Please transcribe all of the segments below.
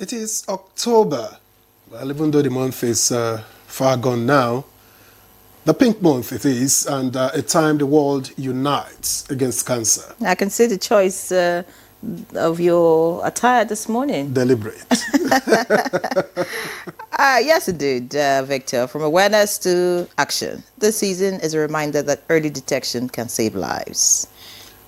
It is October. Well, even though the month is far gone now, the pink month it is, and a time the world unites against cancer. I can see the choice of your attire this morning. Deliberate. Yes, indeed, Victor. From awareness to action. This season is a reminder that early detection can save lives.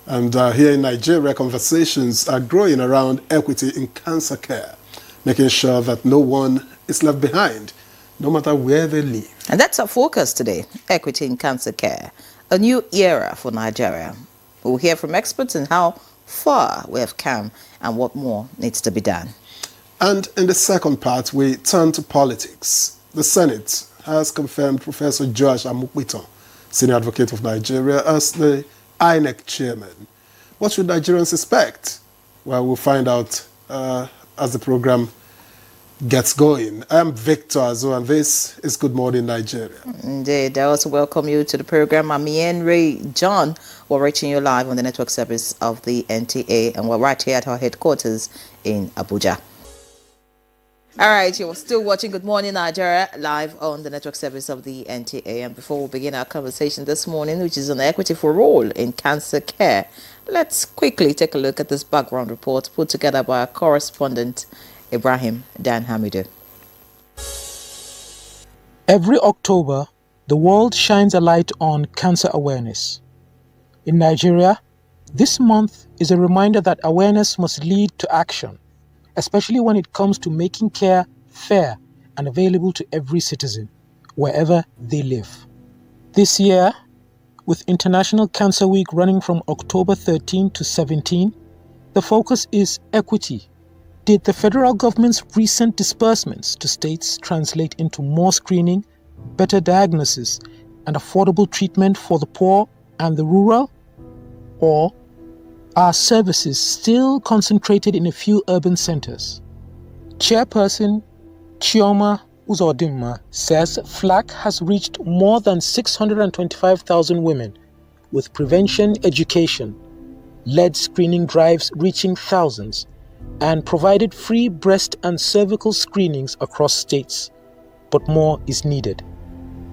And here in Nigeria, conversations are growing around equity in cancer care, making sure that no one is left behind, no matter where they live. And that's our focus today, equity in cancer care, a new era for Nigeria. We'll hear from experts on how far we have come and what more needs to be done. And in the second part, we turn to politics. The Senate has confirmed Professor Joash Amukwito, Senior Advocate of Nigeria, as the INEC chairman. What should Nigerians expect? Well, we'll find out as the program gets going. I'm Victor Azo, and this is Good Morning Nigeria. Indeed. I also welcome you to the program. I'm Ian Ray John. We're reaching you live on the network service of the NTA, and we're right here at our headquarters in Abuja. All right, you're still watching Good Morning Nigeria live on the network service of the NTA. And before we begin our conversation this morning, which is on equity for all in cancer care, let's quickly take a look at this background report put together by our correspondent, Ibrahim Dan Hamidu. Every October, the world shines a light on cancer awareness. In Nigeria, this month is a reminder that awareness must lead to action, especially when it comes to making care fair and available to every citizen, wherever they live. This year, with International Cancer Week running from October 13 to 17, the focus is equity. Did the federal government's recent disbursements to states translate into more screening, better diagnosis, and affordable treatment for the poor and the rural? Or are services still concentrated in a few urban centers? Chairperson Chioma Uzodimma says FLAC has reached more than 625,000 women with prevention education, led screening drives reaching thousands, and provided free breast and cervical screenings across states. But more is needed.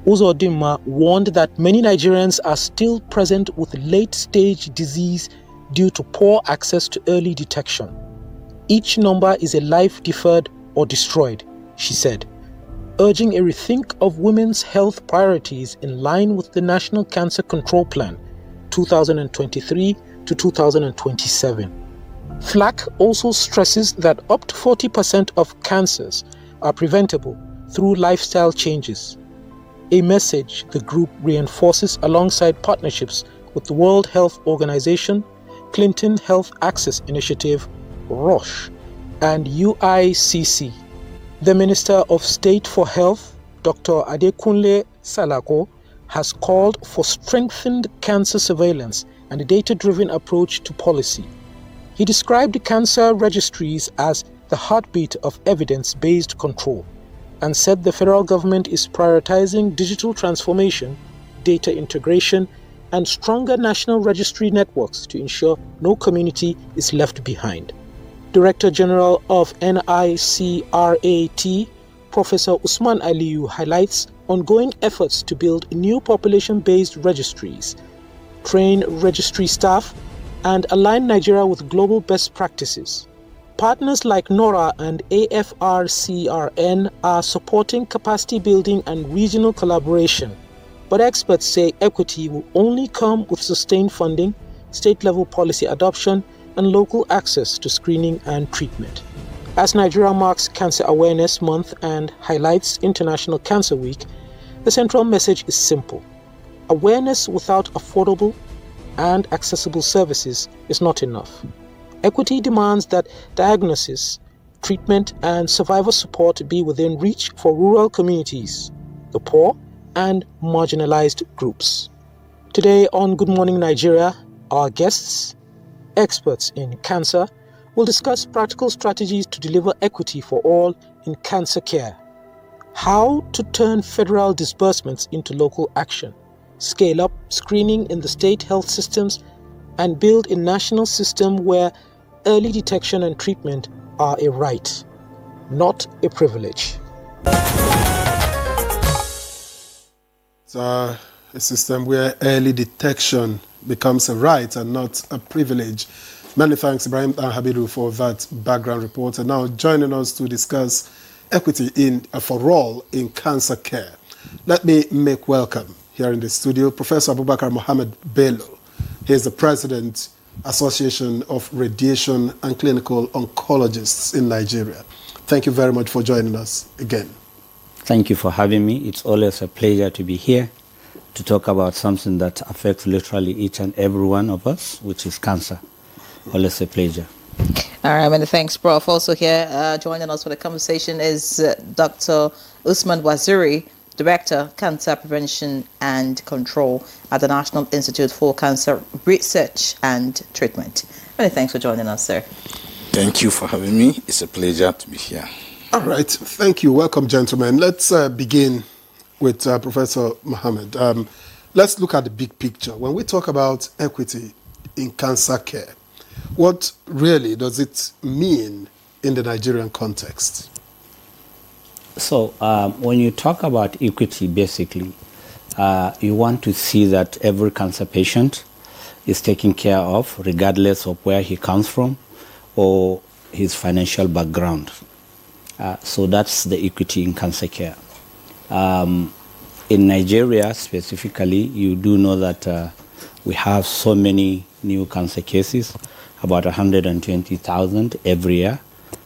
Uzodimma warned that many Nigerians are still present with late-stage disease due to poor access to early detection. Each number is a life deferred or destroyed, she said, urging a rethink of women's health priorities in line with the National Cancer Control Plan 2023 to 2027. FLAC also stresses that up to 40% of cancers are preventable through lifestyle changes, a message the group reinforces alongside partnerships with the World Health Organization, Clinton Health Access Initiative, Roche, and UICC. The Minister of State for Health, Dr. Adekunle Salako, has called for strengthened cancer surveillance and a data-driven approach to policy. He described the cancer registries as the heartbeat of evidence-based control and said the federal government is prioritizing digital transformation, data integration, and stronger national registry networks to ensure no community is left behind. Director General of NICRAT, Professor Usman Aliyu, highlights ongoing efforts to build new population-based registries, train registry staff, and align Nigeria with global best practices. Partners like NORA and AFRCRN are supporting capacity building and regional collaboration. But experts say equity will only come with sustained funding, state-level policy adoption, and local access to screening and treatment. As Nigeria marks Cancer Awareness Month and highlights International Cancer Week, the central message is simple. Awareness without affordable and accessible services is not enough. Equity demands that diagnosis, treatment, and survivor support be within reach for rural communities, the poor, and marginalized groups. Today on Good Morning Nigeria, our guests, experts in cancer, will discuss practical strategies to deliver equity for all in cancer care, how to turn federal disbursements into local action, scale up screening in the state health systems, and build a national system where early detection and treatment are a right. not a privilege. It's a system where early detection becomes a right and not a privilege. Many thanks, Ibrahim Habidu, for that background report. And now joining us to discuss equity for all in cancer care. Let me make welcome here in the studio Professor Abubakar Mohammed Bello. He is the President, Association of Radiation and Clinical Oncologists in Nigeria. Thank you very much for joining us again. Thank you for having me. It's always a pleasure to be here to talk about something that affects literally each and every one of us, which is cancer. Always a pleasure. All right, many thanks, Prof. Also here joining us for the conversation is Dr. Usman Waziri, Director, Cancer Prevention and Control at the National Institute for Cancer Research and Treatment. Many thanks for joining us, sir. Thank you for having me. It's a pleasure to be here. All right. Thank you. Welcome, gentlemen. Let's begin with Professor Mohammed. Let's look at the big picture. When we talk about equity in cancer care, what really does it mean in the Nigerian context? So when you talk about equity, basically, you want to see that every cancer patient is taken care of, regardless of where he comes from or his financial background. So that's the equity in cancer care. In Nigeria specifically, you do know that we have so many new cancer cases, about 120,000 every year,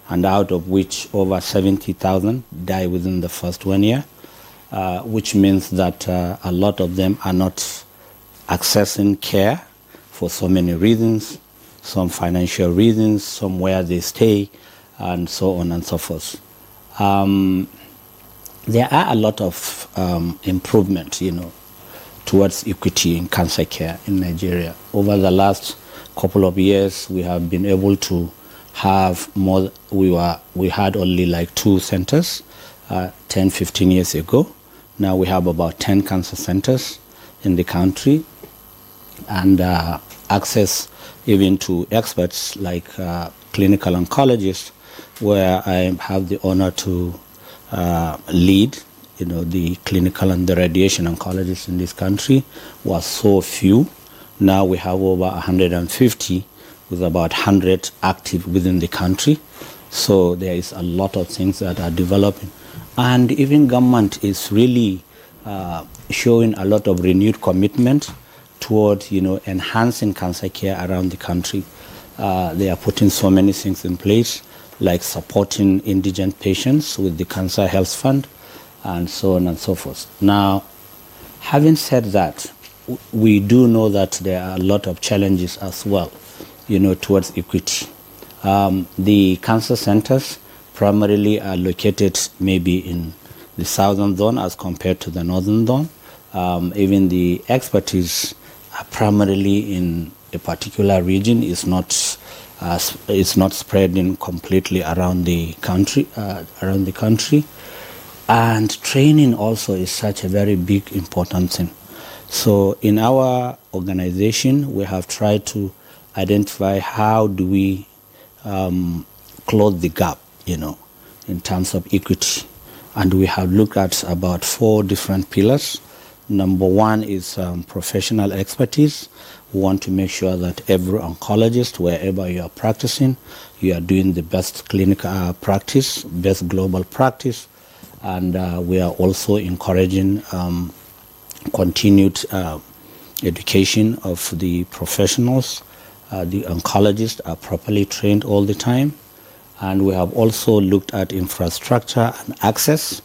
and out of which over 70,000 die within the first 1 year, which means that a lot of them are not accessing care for so many reasons, some financial reasons, some where they stay, and so on and so forth. There are a lot of improvement, towards equity in cancer care in Nigeria. Over the last couple of years, we have been able to have more. We had only like 2 centers 10, 15 years ago. Now we have about 10 cancer centers in the country, and access even to experts like clinical oncologists, where I have the honor to lead. The clinical and the radiation oncologists in this country was so few. Now we have over 150, with about 100 active within the country. So there is a lot of things that are developing. And even government is really showing a lot of renewed commitment toward, enhancing cancer care around the country. They are putting so many things in place, like supporting indigent patients with the Cancer Health Fund, and so on and so forth. Now, having said that, we do know that there are a lot of challenges as well, towards equity. The cancer centers primarily are located maybe in the southern zone as compared to the northern zone. Even the expertise are primarily in a particular region, is not spreading completely around the country. And training also is such a very big, important thing. So in our organization, we have tried to identify how do we close the gap, in terms of equity. And we have looked at about 4 different pillars. Number 1 is professional expertise. We want to make sure that every oncologist, wherever you are practicing, you are doing the best clinical practice, best global practice. And we are also encouraging continued education of the professionals. The oncologists are properly trained all the time. And we have also looked at infrastructure and access.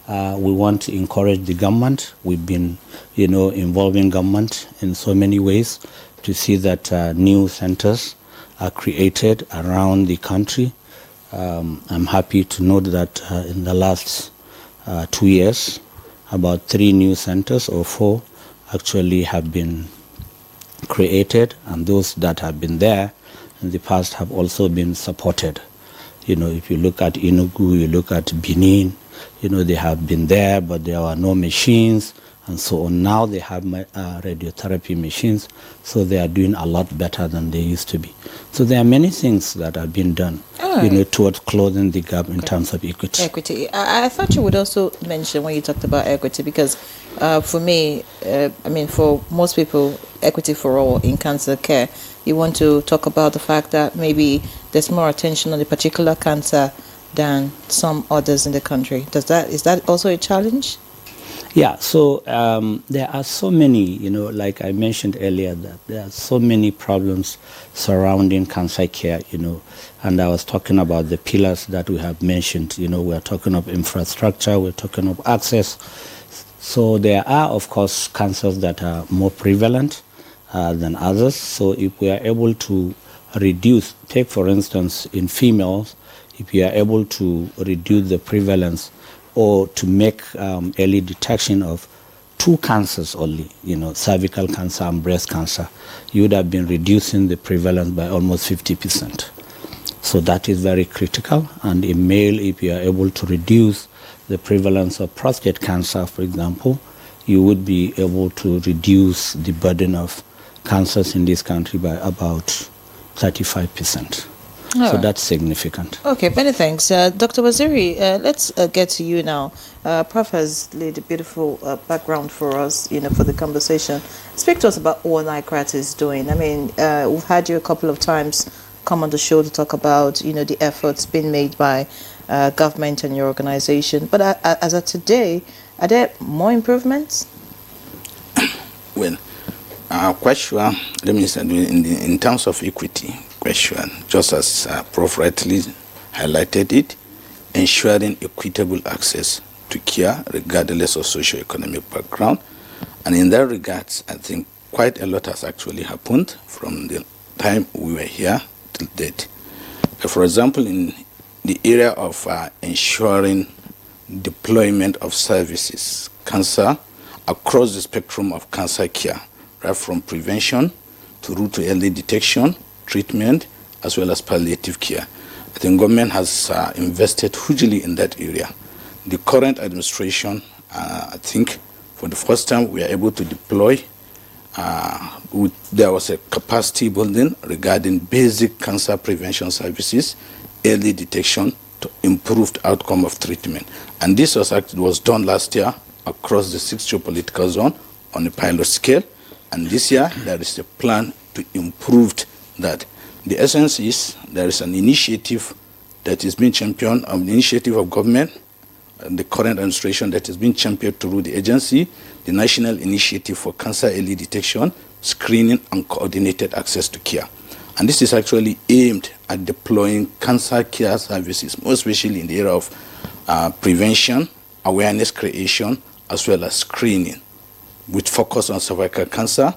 We want to encourage the government. We've been, involving government in so many ways to see that new centers are created around the country. I'm happy to note that in the last 2 years, about 3 new centers or 4 actually have been created, and those that have been there in the past have also been supported. If you look at Enugu, you look at Benin, they have been there, but there were no machines and so on. Now they have radiotherapy machines, so they are doing a lot better than they used to be. So there are many things that are being done, towards closing the gap in terms of equity. Equity. I thought you would also mention when you talked about equity, because for me, for most people, equity for all in cancer care, you want to talk about the fact that maybe there's more attention on the particular cancer than some others in the country. Is that also a challenge? Yeah, so there are so many, like I mentioned earlier, that there are so many problems surrounding cancer care, and I was talking about the pillars that we have mentioned. We're talking of infrastructure, we're talking of access. So there are, of course, cancers that are more prevalent than others. So if we are able to reduce, take for instance, in females, if we are able to reduce the prevalence or to make early detection of two cancers only, cervical cancer and breast cancer, you would have been reducing the prevalence by almost 50%. So that is very critical. And in male, if you are able to reduce the prevalence of prostate cancer, for example, you would be able to reduce the burden of cancers in this country by about 35%. So that's significant. Okay, many thanks. Dr. Waziri, let's get to you now. Prof has laid a beautiful background for us, for the conversation. Speak to us about what NICRAT is doing. We've had you a couple of times come on the show to talk about, the efforts being made by government and your organization. But as of today, are there more improvements? Well, quite sure. Let me say, in terms of equity question, just as Prof rightly highlighted it, ensuring equitable access to care regardless of socio-economic background. And in that regard, I think quite a lot has actually happened from the time we were here till date. For example, in the area of ensuring deployment of services, cancer, across the spectrum of cancer care, right from prevention through to early detection, treatment, as well as palliative care. I think government has invested hugely in that area. The current administration, I think, for the first time, we are able to deploy. There was a capacity building regarding basic cancer prevention services, early detection, to improved outcome of treatment. And this was done last year across the 6 geopolitical zone on a pilot scale. And this year, there is a plan to improve that. The essence is there is an initiative that is being championed, an initiative of government, the current administration that has been championed through the agency, the National Initiative for Cancer Early Detection, Screening and Coordinated Access to Care. And this is actually aimed at deploying cancer care services, more especially in the area of prevention, awareness creation, as well as screening, with focus on cervical cancer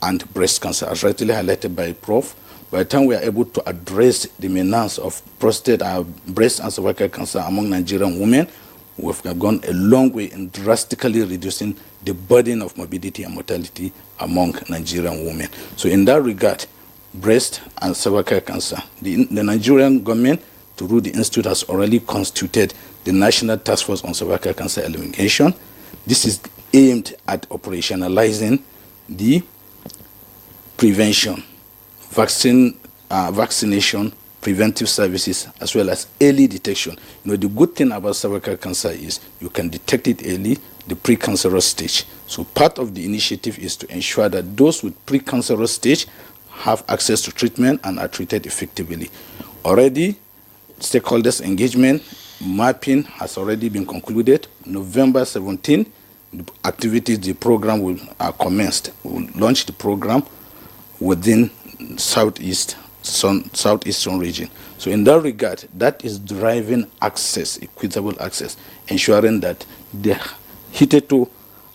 and breast cancer, as rightly highlighted by Prof. By the time we are able to address the menace of prostate, breast and cervical cancer among Nigerian women, we've gone a long way in drastically reducing the burden of morbidity and mortality among Nigerian women. So in that regard, breast and cervical cancer, the Nigerian government, through the institute, has already constituted the National Task Force on Cervical Cancer Elimination. This is aimed at operationalizing the prevention, vaccination, preventive services, as well as early detection. The good thing about cervical cancer is you can detect it early, the precancerous stage. So part of the initiative is to ensure that those with precancerous stage have access to treatment and are treated effectively. Already, stakeholders engagement, mapping has already been concluded. November 17, the activities, the program will commenced. We will launch the program within southeastern region. So in that regard, that is driving access, equitable access, ensuring that the hitherto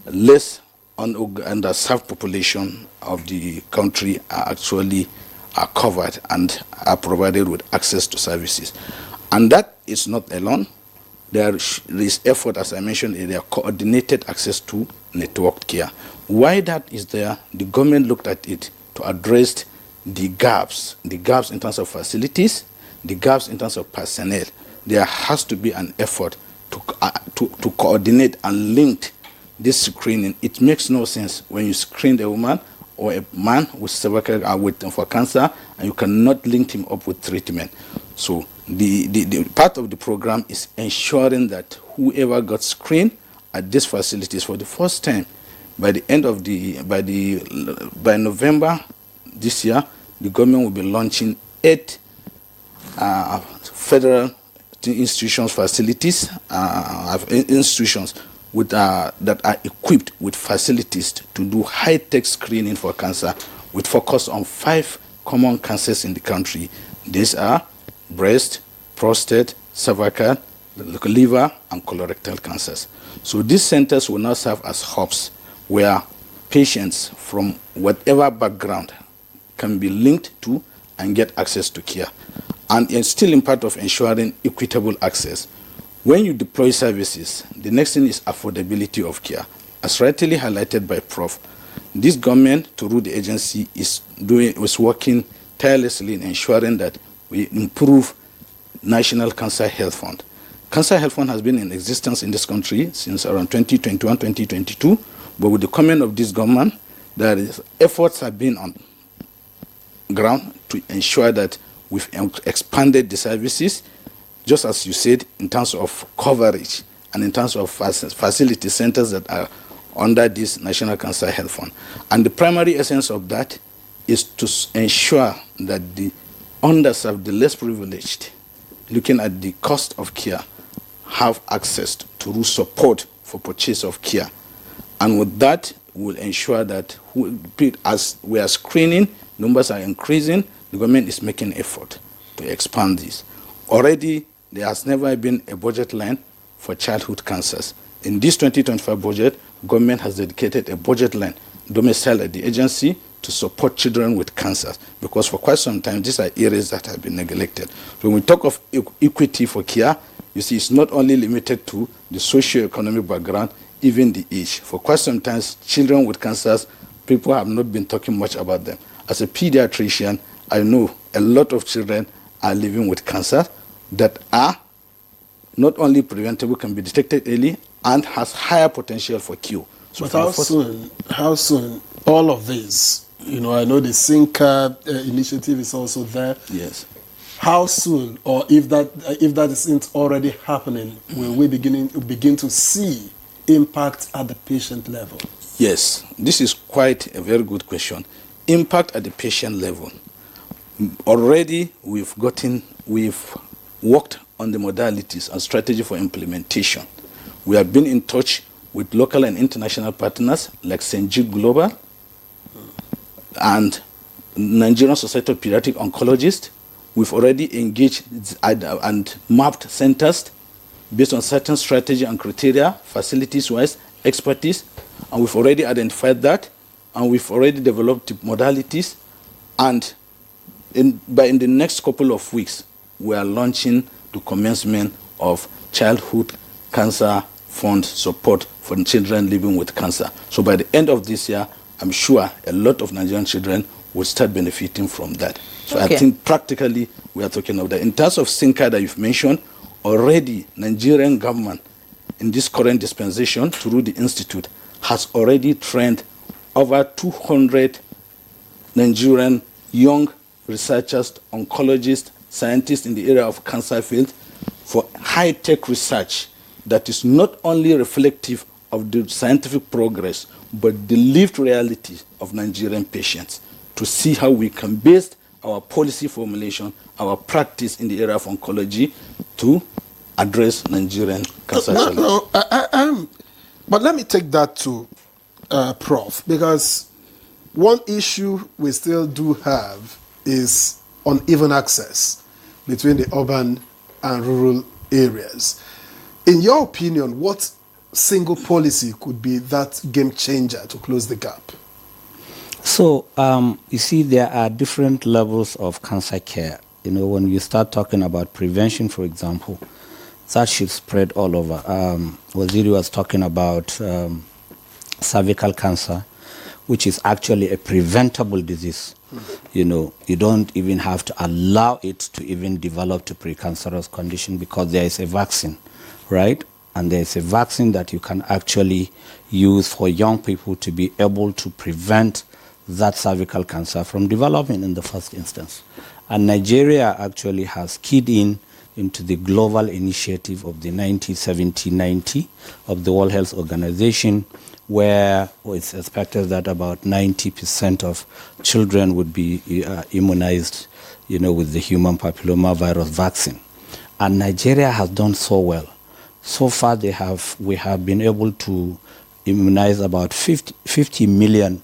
less underserved population of the country are actually covered and are provided with access to services. And that is not alone. There is effort, as I mentioned earlier, coordinated access to networked care. Why that is there, the government looked at it to address the gaps in terms of facilities, the gaps in terms of personnel. There has to be an effort to coordinate and link this screening. It makes no sense when you screen a woman or a man with cervical for cancer, and you cannot link him up with treatment. So the part of the program is ensuring that whoever got screened at these facilities for the first time, by November this year, the government will be launching 8 federal institutions, facilities, institutions with that are equipped with facilities to do high-tech screening for cancer, with focus on 5 common cancers in the country. These are breast, prostate, cervical, liver, and colorectal cancers. So these centers will now serve as hubs where patients from whatever background can be linked to and get access to care. And it's still in part of ensuring equitable access. When you deploy services, the next thing is affordability of care. As rightly highlighted by Prof, this government, through the agency, is working tirelessly in ensuring that we improve National Cancer Health Fund. Cancer Health Fund has been in existence in this country since around 2021, 2022, but with the coming of this government, efforts have been on ground to ensure that we've expanded the services, just as you said, in terms of coverage and in terms of facility centers that are under this National Cancer Health Fund. And the primary essence of that is to ensure that the underserved, the less privileged, looking at the cost of care, have access to support for purchase of care. And with that, we'll ensure that as we are screening, numbers are increasing, the government is making effort to expand this. Already, there has never been a budget line for childhood cancers. In this 2025 budget, government has dedicated a budget line domiciled at the agency to support children with cancers, because for quite some time, these are areas that have been neglected. When we talk of equity for care, you see, it's not only limited to the socio-economic background, even the age. For quite some time, children with cancers, people have not been talking much about them. As a pediatrician, I know a lot of children are living with cancer that are not only preventable, can be detected early, and has higher potential for cure. So but how soon all of this, I know the Sinker initiative is also there. Yes. How soon, or if that isn't already happening, will we begin to see impact at the patient level? Yes, this is quite a very good question. Impact at the patient level. Already we've worked on the modalities and strategy for implementation. We have been in touch with local and international partners like St. Jude Global and Nigerian Society of Pediatric Oncologists. We've already engaged and mapped centers based on certain strategy and criteria, facilities-wise, expertise, and we've already identified that, and we've already developed the modalities, and in the next couple of weeks, we are launching the commencement of childhood cancer fund support for children living with cancer. So by the end of this year, I'm sure a lot of Nigerian children will start benefiting from that. So okay. I think practically we are talking about that. In terms of Sinker that you've mentioned, already Nigerian government in this current dispensation through the institute has already trained over 200 Nigerian young researchers, oncologists, scientists in the area of cancer field for high-tech research that is not only reflective of the scientific progress, but the lived reality of Nigerian patients, to see how we can base our policy formulation, our practice in the area of oncology to address Nigerian cancer challenges. But let me take that to Prof, because one issue we still do have is uneven access between the urban and rural areas. In your opinion, what single policy could be that game changer to close the gap? So, you see, there are different levels of cancer care. When you start talking about prevention, for example, that should spread all over. Waziri was talking about cervical cancer, which is actually a preventable disease. You don't even have to allow it to even develop to precancerous condition because there is a vaccine, right? And there's a vaccine that you can actually use for young people to be able to prevent that cervical cancer from developing in the first instance. And Nigeria actually has keyed into the global initiative of the 1970-90 of the World Health Organization, where it's expected that about 90% of children would be immunized, with the human papillomavirus vaccine. And Nigeria has done so well. So far, we have been able to immunize about 50 million,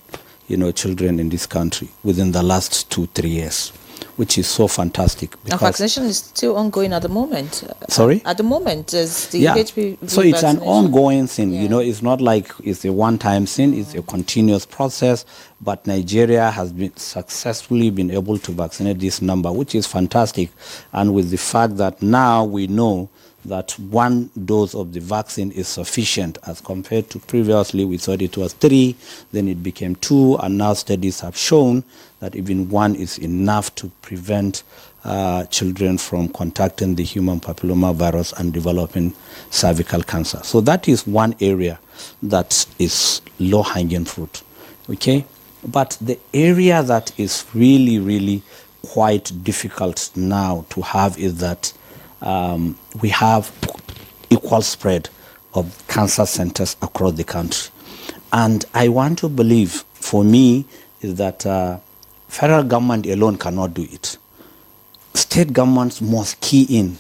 children in this country within the last 2-3 years, which is so fantastic. And vaccination is still ongoing at the moment. Sorry? At the moment, is the HPV So it's an vaccination. ongoing thing. It's not like it's a one-time thing. It's a continuous process. But Nigeria has successfully been able to vaccinate this number, which is fantastic. And with the fact that now we know that one dose of the vaccine is sufficient, as compared to previously we thought it was 3, then it became 2, and now studies have shown that even 1 is enough to prevent children from contacting the human papillomavirus and developing cervical cancer. So that is one area that is low-hanging fruit, okay? But the area that is really, really quite difficult now to have is that we have equal spread of cancer centers across the country. And I want to believe, for me, is that federal government alone cannot do it. State governments must key in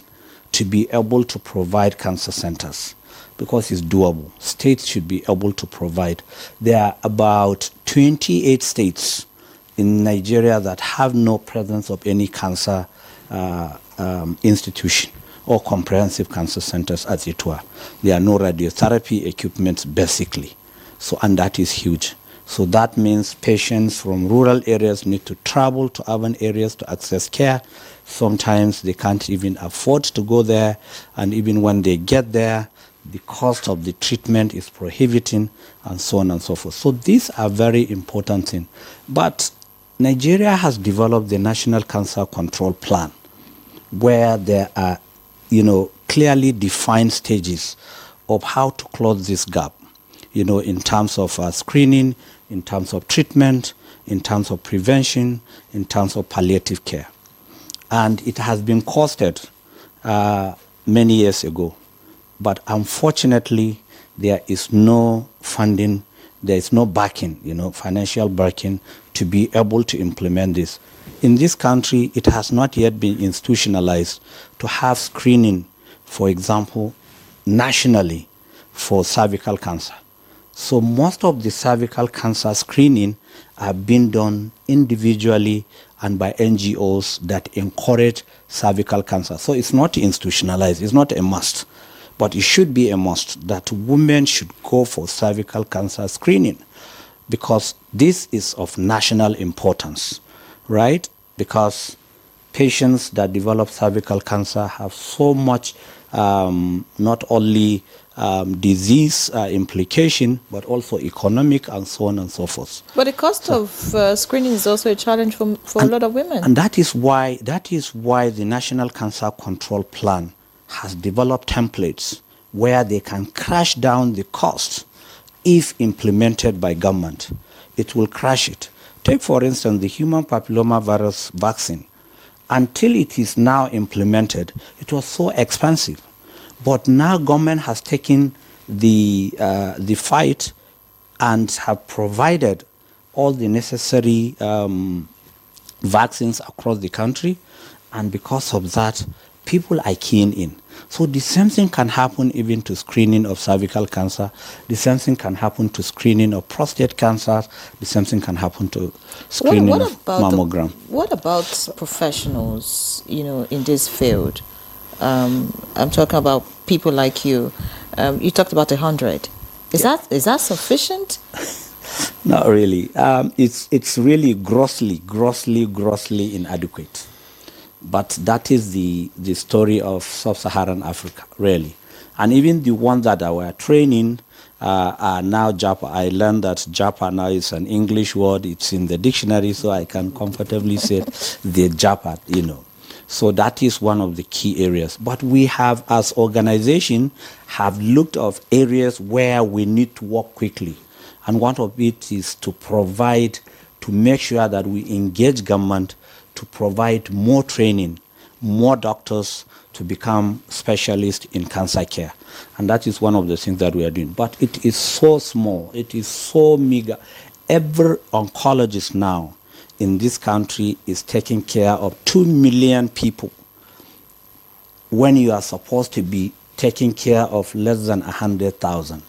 to be able to provide cancer centers, because it's doable. States should be able to provide. There are about 28 states in Nigeria that have no presence of any cancer institution or comprehensive cancer centers, as it were. There are no radiotherapy equipment, basically. So, and that is huge. So that means patients from rural areas need to travel to urban areas to access care. Sometimes they can't even afford to go there, and even when they get there, the cost of the treatment is prohibiting, and so on and so forth. So these are very important things. But Nigeria has developed the National Cancer Control Plan, where there are, clearly defined stages of how to close this gap, in terms of screening, in terms of treatment, in terms of prevention, in terms of palliative care. And it has been costed many years ago. But unfortunately, there is no funding, there is no backing, financial backing to be able to implement this. In this country, it has not yet been institutionalized to have screening, for example, nationally for cervical cancer. So most of the cervical cancer screening are being done individually and by NGOs that encourage cervical cancer. So it's not institutionalized, it's not a must. But it should be a must that women should go for cervical cancer screening, because this is of national importance, right? Because patients that develop cervical cancer have so much, not only disease implication, but also economic and so on and so forth. But the cost of screening is also a challenge for a lot of women. And that is why the National Cancer Control Plan has developed templates where they can crash down the cost if implemented by government. It will crash it. Take, for instance, the human papillomavirus vaccine. Until it is now implemented, it was so expensive. But now government has taken the fight and have provided all the necessary vaccines across the country. And because of that, people are keen in. So the same thing can happen even to screening of cervical cancer. The same thing can happen to screening of prostate cancer. The same thing can happen to screening of mammogram. What about professionals, in this field? I'm talking about people like you. You talked about 100. Is that sufficient? Not really. It's really grossly inadequate. But that is the story of sub-Saharan Africa, really. And even the ones that were training are now JAPA. I learned that JAPA now is an English word. It's in the dictionary, so I can comfortably say the JAPA, So that is one of the key areas. But we have, as organization, have looked of areas where we need to work quickly. And one of it is to make sure that we engage government to provide more training, more doctors to become specialists in cancer care. And that is one of the things that we are doing. But it is so small, it is so meager. Every oncologist now in this country is taking care of 2 million people when you are supposed to be taking care of less than 100,000.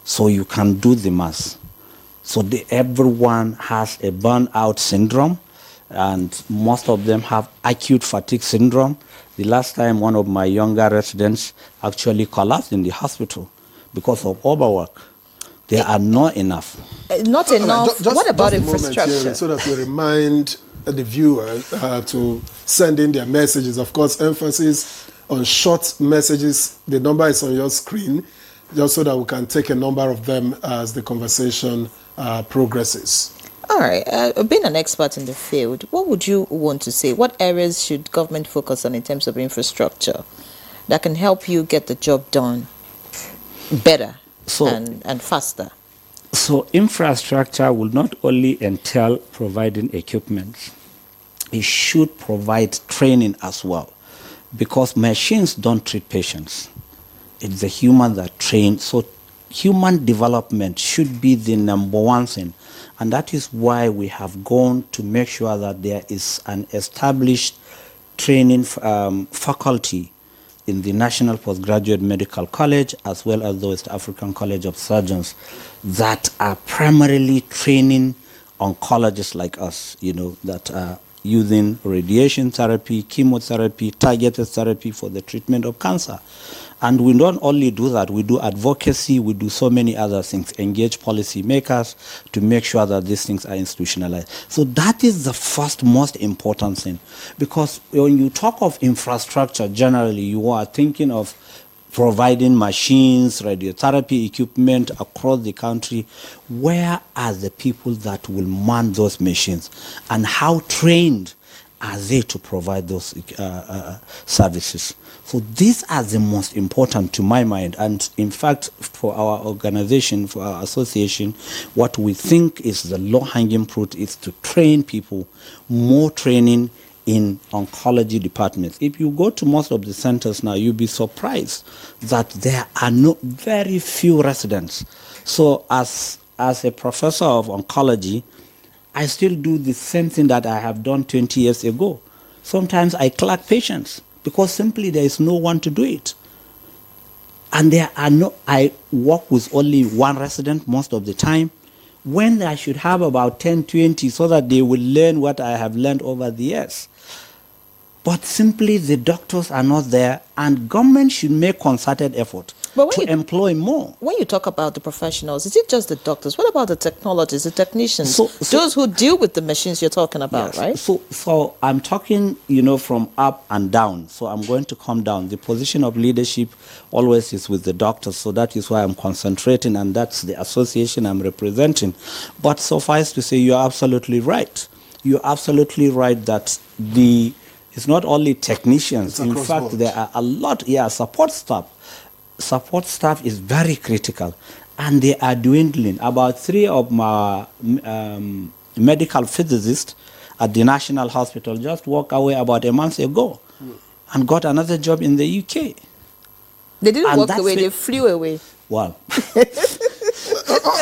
So you can do the math. So everyone has a burnout syndrome, and most of them have acute fatigue syndrome. The last time one of my younger residents actually collapsed in the hospital because of overwork. There are not enough. Not enough. What about infrastructure? Here, so that we remind the viewer to send in their messages. Of course, emphasis on short messages. The number is on your screen, just so that we can take a number of them as the conversation progresses. All right. Being an expert in the field, what would you want to say? What areas should government focus on in terms of infrastructure that can help you get the job done better and faster? So infrastructure will not only entail providing equipment, it should provide training as well, because machines don't treat patients. It's the human that train. So human development should be the number one thing. And that is why we have gone to make sure that there is an established training faculty in the National Postgraduate Medical College, as well as the West African College of Surgeons, that are primarily training oncologists like us, that are using radiation therapy, chemotherapy, targeted therapy for the treatment of cancer. And we don't only do that, we do advocacy, we do so many other things, engage policymakers to make sure that these things are institutionalized. So that is the first most important thing. Because when you talk of infrastructure, generally you are thinking of providing machines, radiotherapy equipment across the country. Where are the people that will man those machines? And how trained are they to provide those services? So these are the most important to my mind. And in fact, for our organization, for our association, what we think is the low-hanging fruit is to train people, more training in oncology departments. If you go to most of the centers now, you'll be surprised that there are very few residents. So as a professor of oncology, I still do the same thing that I have done 20 years ago. Sometimes I clerk patients because simply there is no one to do it. And I work with only one resident most of the time, when I should have about 10, 20 so that they will learn what I have learned over the years. But simply the doctors are not there, and government should make concerted effort to employ more. When you talk about the professionals, is it just the doctors? What about the technologists, the technicians, those who deal with the machines you're talking about, yes, right? So I'm talking, from up and down. So I'm going to come down. The position of leadership always is with the doctors. So that is why I'm concentrating, and that's the association I'm representing. But suffice to say, you're absolutely right. You're absolutely right that it's not only technicians. In fact, there are a lot, support staff. Support staff is very critical, and they are dwindling. About 3 of my medical physicists at the National Hospital just walked away about a month ago and got another job in the UK. They didn't walk away, they flew away. Well,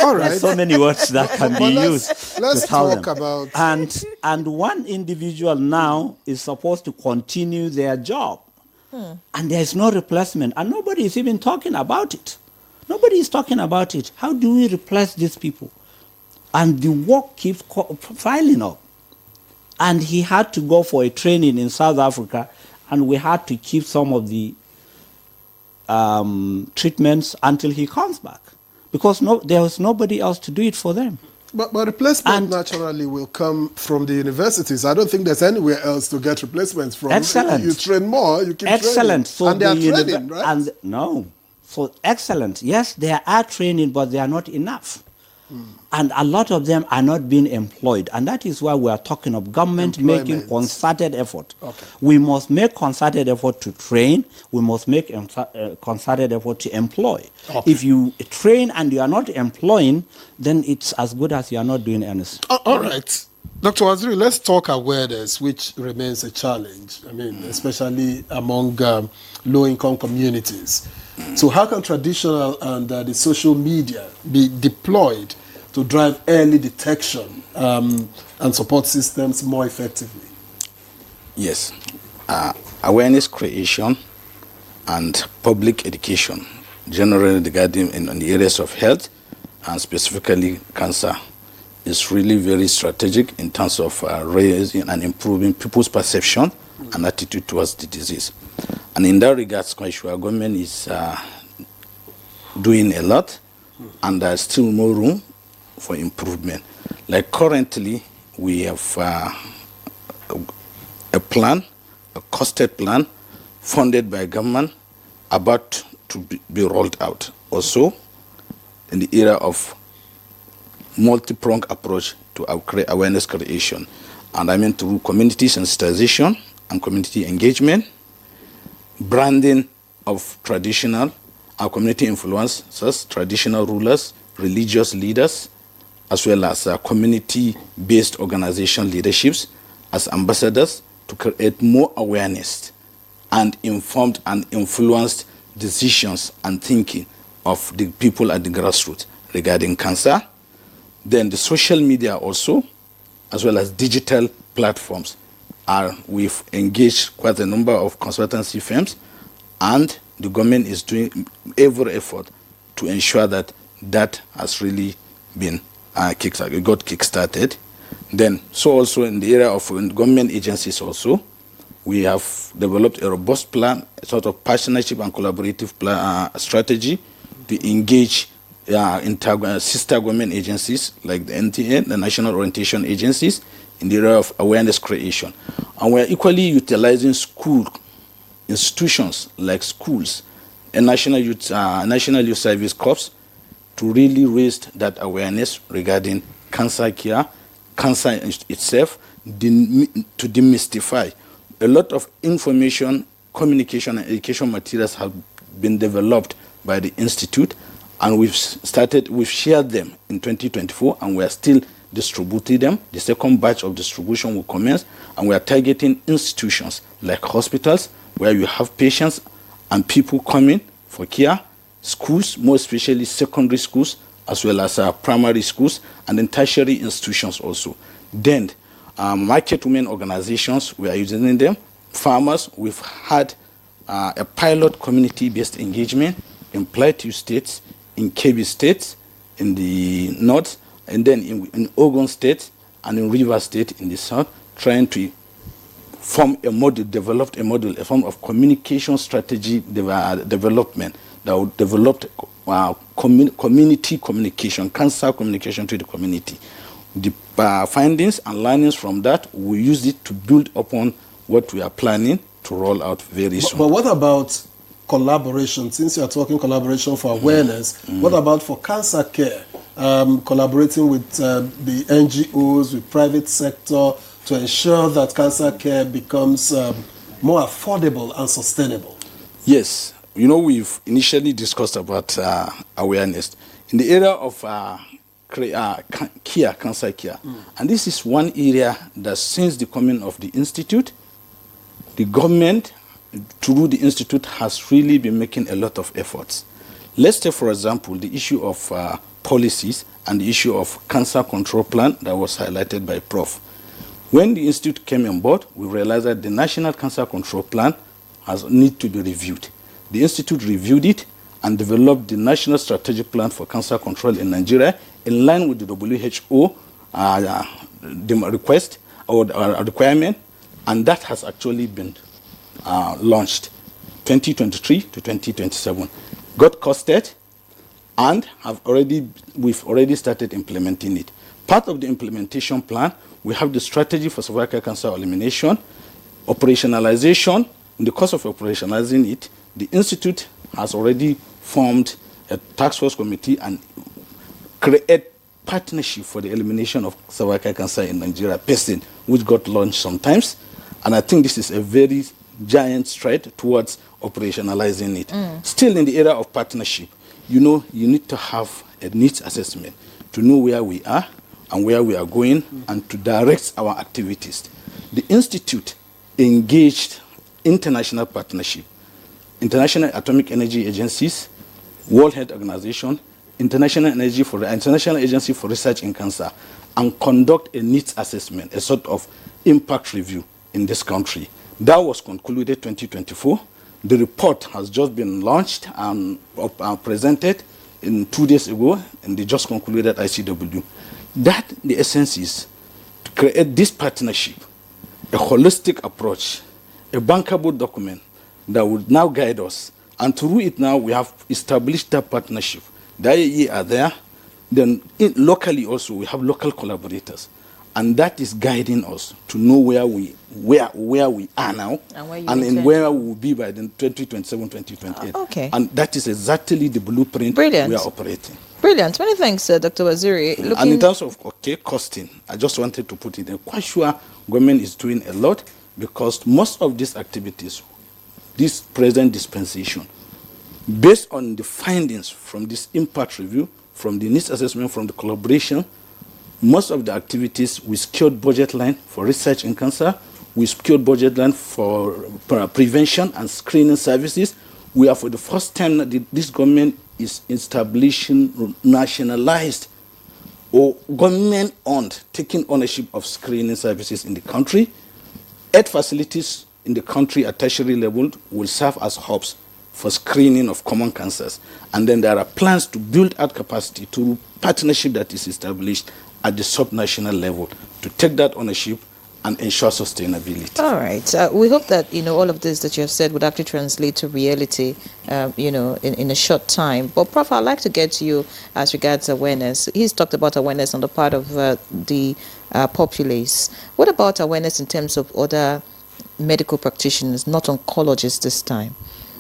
all right. There's so many words that can be used. Let's talk about... And one individual now is supposed to continue their job. And there is no replacement. And nobody is even talking about it. Nobody is talking about it. How do we replace these people? And the work keeps piling up. And he had to go for a training in South Africa, and we had to keep some of the treatments until he comes back, because there was nobody else to do it for them. But replacement naturally will come from the universities. I don't think there's anywhere else to get replacements from. Excellent. You train more, you keep excellent. training. So and they are training, right? No. So excellent. Yes, they are training, but they are not enough. And a lot of them are not being employed. And that is why we are talking of government making concerted effort. Okay. We must make concerted effort to train. We must make concerted effort to employ. Okay. If you train and you are not employing, then it's as good as you are not doing anything. All right. Dr. Waziri, let's talk awareness, which remains a challenge, I mean, especially among low-income communities. So how can traditional and the social media be deployed to drive early detection and support systems more effectively? Yes. Awareness creation and public education, generally regarding in the areas of health and specifically cancer, is really very strategic in terms of raising and improving people's perception and attitude towards the disease. And in that regard, our government is doing a lot, and there's still more room for improvement. Like currently, we have a plan, a costed plan, funded by government, about to be rolled out. Also, in the area of multi-pronged approach to awareness creation. And I mean through community sensitization and community engagement, branding of traditional and community influencers, traditional rulers, religious leaders, as well as community-based organization leaderships as ambassadors to create more awareness and informed and influenced decisions and thinking of the people at the grassroots regarding cancer. Then the social media also, as well as digital platforms, we've engaged quite a number of consultancy firms, and the government is doing every effort to ensure that that has really been kickstarted. Then, so also in the area of government agencies also, we have developed a robust plan, a sort of partnership and collaborative plan, strategy to engage sister government agencies like the NTA, the National Orientation Agencies, in the area of awareness creation. And we're equally utilizing school institutions like schools and National Youth Service Corps to really raise that awareness regarding cancer care, cancer itself, to demystify. A lot of information, communication, and education materials have been developed by the Institute, and we've shared them in 2024, and we are still distributing them. The second batch of distribution will commence, and we are targeting institutions like hospitals, where you have patients and people coming for care, schools, more especially secondary schools, as well as primary schools, and then tertiary institutions also. Then, market women organizations, we are using them. Farmers, we've had a pilot community-based engagement in Plateau States, in Kebbi State, in the north, and then in Ogun State, and in River State in the south, trying to form a model, developed a model, a form of communication strategy development that would develop community communication, cancer communication to the community. The findings and learnings from that, we use it to build upon what we are planning to roll out very soon. But what about collaboration? Since you are talking collaboration for awareness, what about for cancer care? Collaborating with the NGOs, with private sector, to ensure that cancer care becomes more affordable and sustainable? Yes. You know, we've initially discussed about awareness. In the area of care, cancer care, and this is one area that since the coming of the Institute, the government, through the Institute, has really been making a lot of efforts. Let's take, for example, the issue of policies and the issue of cancer control plan that was highlighted by Prof. When the Institute came on board, we realized that the National Cancer Control Plan need to be reviewed. The Institute reviewed it and developed the National Strategic Plan for Cancer Control in Nigeria in line with the WHO request or requirement, and that has actually been launched 2023 to 2027. Got costed, and we've already started implementing it. Part of the implementation plan, we have the strategy for cervical cancer elimination, operationalization. In the course of operationalizing it, the Institute has already formed a task force committee and create partnership for the elimination of cervical cancer in Nigeria, PESIN, which got launched sometimes. And I think this is a very giant stride towards operationalizing it. Still in the area of partnership, you need to have a needs assessment to know where we are and where we are going and to direct our activities. The Institute engaged international partnership, International Atomic Energy Agencies, World Health Organization, International Agency for Research in Cancer, and conduct a needs assessment, a sort of impact review in this country. That was concluded 2024. The report has just been launched and presented 2 days ago, and they just concluded ICW. That, the essence is to create this partnership, a holistic approach, a bankable document that would now guide us. And through it now, we have established that partnership. The IAEA are there. Then locally also, we have local collaborators. And that is guiding us to know where we are now and where we will be by the 2027, 2028. Okay. And that is exactly the blueprint we are operating. Brilliant. Many thanks, Dr. Waziri. And in terms of costing, I just wanted to put it in. Quite sure government is doing a lot because most of these activities, this present dispensation, based on the findings from this impact review, from the needs assessment, from the collaboration, most of the activities, we secured budget line for research in cancer, we secured budget line for prevention and screening services. We are, for the first time, this government is establishing nationalized or government-owned, taking ownership of screening services in the country. 8 facilities in the country at tertiary level will serve as hubs for screening of common cancers. And then there are plans to build out capacity through partnership that is established at the subnational level to take that ownership and ensure sustainability. All right. We hope that, all of this that you have said would actually translate to reality, in a short time. But, Prof, I'd like to get to you as regards awareness. He's talked about awareness on the part of the populace. What about awareness in terms of other medical practitioners, not oncologists this time?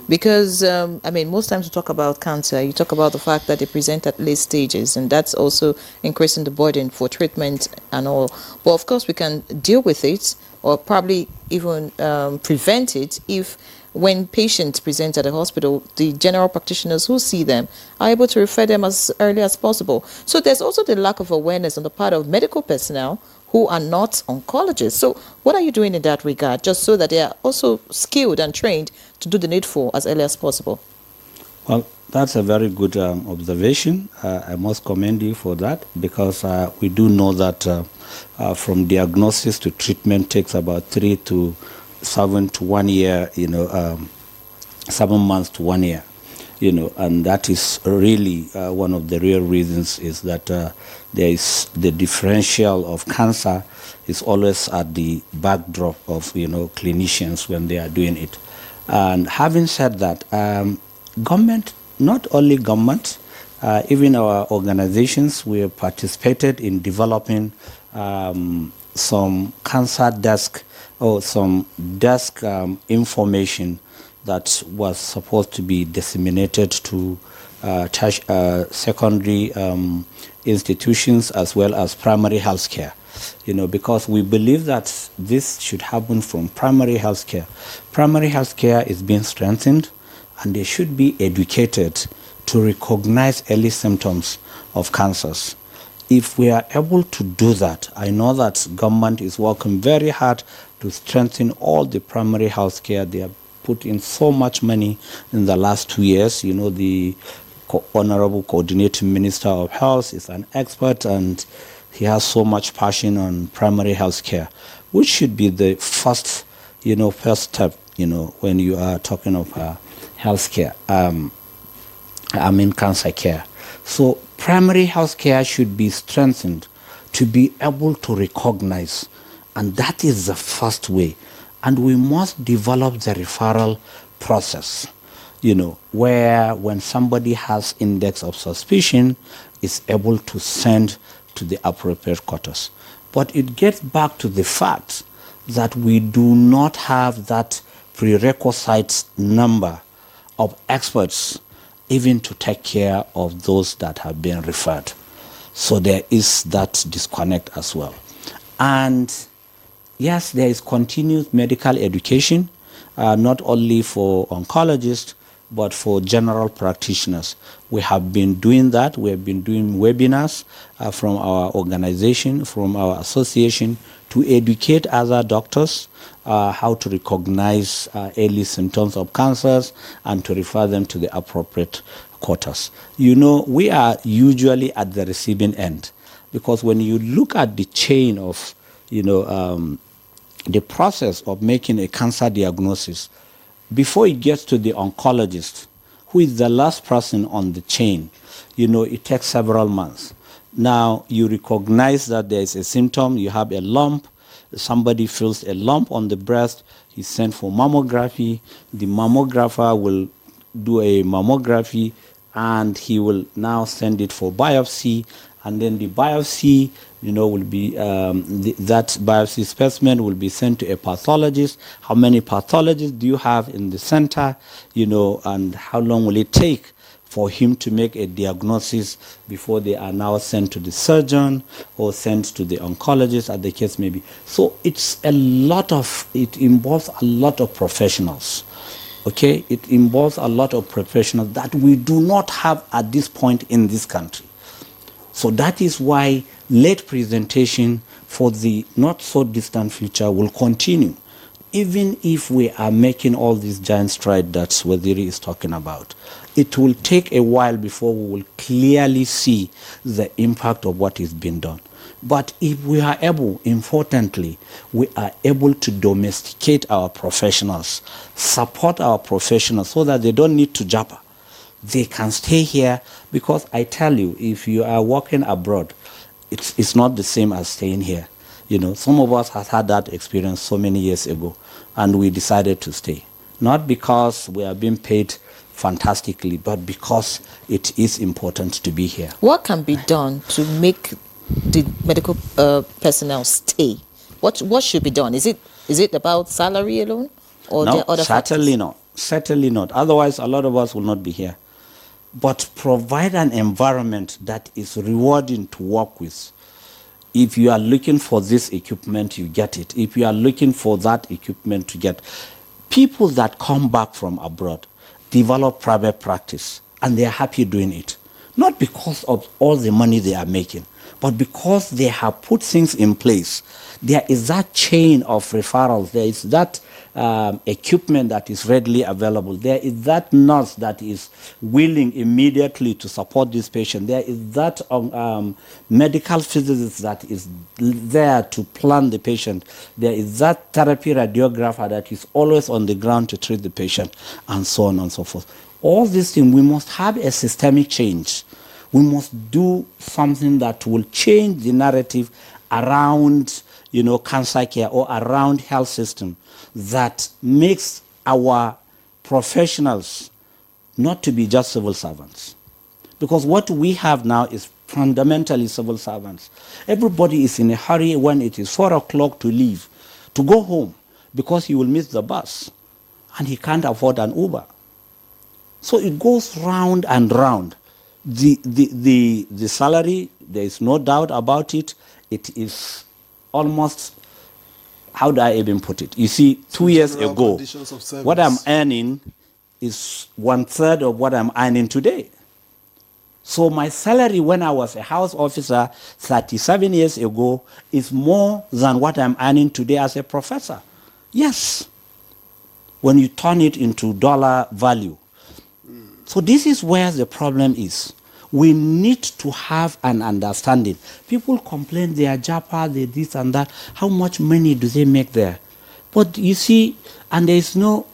Because, most times we talk about cancer, you talk about the fact that they present at late stages, and that's also increasing the burden for treatment and all. But of course, we can deal with it or probably even prevent it if, when patients present at the hospital, the general practitioners who see them are able to refer them as early as possible. So there's also the lack of awareness on the part of medical personnel who are not oncologists. So what are you doing in that regard, just so that they are also skilled and trained to do the needful as early as possible? Well, that's a very good observation. I must commend you for that, because we do know that from diagnosis to treatment takes about 3 to 7 to 1 year, 7 months to 1 year. And that is really one of the real reasons is that there is the differential of cancer is always at the backdrop of, clinicians when they are doing it. And having said that, government, not only government, even our organizations, we have participated in developing some cancer desk or some desk information that was supposed to be disseminated to secondary institutions as well as primary health care. Because we believe that this should happen from primary health care. Primary health care is being strengthened, and they should be educated to recognize early symptoms of cancers. If we are able to do that, I know that government is working very hard to strengthen all the primary health care. They have put in so much money in the last 2 years. The Honorable Coordinating Minister of Health is an expert, and he has so much passion on primary health care, which should be the first step, when you are talking of health care. Cancer care. So primary health care should be strengthened to be able to recognize, and that is the first way. And we must develop the referral process, where when somebody has index of suspicion, is able to send to the appropriate quarters. But it gets back to the fact that we do not have that prerequisite number of experts even to take care of those that have been referred. So there is that disconnect as well. And yes, there is continued medical education, not only for oncologists, but for general practitioners. We have been doing that. We have been doing webinars from our organization, from our association, to educate other doctors how to recognize early symptoms of cancers and to refer them to the appropriate quarters. You know, we are usually at the receiving end, because when you look at the chain of, the process of making a cancer diagnosis, before it gets to the oncologist, who is the last person on the chain, it takes several months. Now, you recognize that there is a symptom, you have a lump, somebody feels a lump on the breast, he's sent for mammography, the mammographer will do a mammography, and he will now send it for biopsy, and then the biopsy, will be, that biopsy specimen will be sent to a pathologist. How many pathologists do you have in the center, and how long will it take for him to make a diagnosis before they are now sent to the surgeon or sent to the oncologist, as the case may be. So it involves a lot of professionals. Okay, it involves a lot of professionals that we do not have at this point in this country. So that is why late presentation for the not so distant future will continue, even if we are making all these giant strides that Waziri is talking about. It will take a while before we will clearly see the impact of what is being done. But if we are able, importantly, we are able to domesticate our professionals, support our professionals so that they don't need to jabber. They can stay here, because I tell you, if you are working abroad, it's not the same as staying here. Some of us have had that experience so many years ago, and we decided to stay. Not because we are being paid fantastically, but because it is important to be here. What can be done to make the medical personnel stay? What should be done? Is it about salary alone, or no, there are other certainly factors? not. Certainly not. Otherwise, a lot of us will not be here. But provide an environment that is rewarding to work with. If you are looking for this equipment, you get it. If you are looking for that equipment, to get people that come back from abroad, develop private practice, and they are happy doing it. Not because of all the money they are making, but because they have put things in place. There is that chain of referrals. There is that equipment that is readily available. There is that nurse that is willing immediately to support this patient. There is that medical physicist that is there to plan the patient. There is that therapy radiographer that is always on the ground to treat the patient, and so on and so forth. All these things, we must have a systemic change. We must do something that will change the narrative around, cancer care or around health system, that makes our professionals not to be just civil servants. Because what we have now is fundamentally civil servants. Everybody is in a hurry when it is 4 o'clock to leave, to go home, because he will miss the bus and he can't afford an Uber. So it goes round and round. The salary, there is no doubt about it. It is almost, how do I even put it? You see, 2 years ago, what I'm earning is 1/3 of what I'm earning today. So my salary when I was a house officer 37 years ago is more than what I'm earning today as a professor. Yes, when you turn it into dollar value. So this is where the problem is. We need to have an understanding. People complain they are japa, they this and that. How much money do they make there? But you see, and there is no,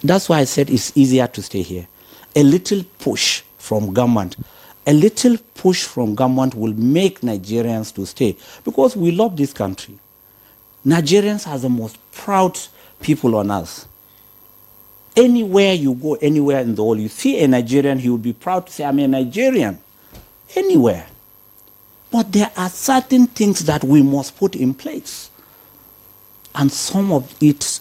that's why I said it's easier to stay here. A little push from government, will make Nigerians to stay, because we love this country. Nigerians are the most proud people on earth. Anywhere you go, anywhere in the world, you see a Nigerian, he will be proud to say, I'm a Nigerian. Anywhere. But there are certain things that we must put in place. And some of it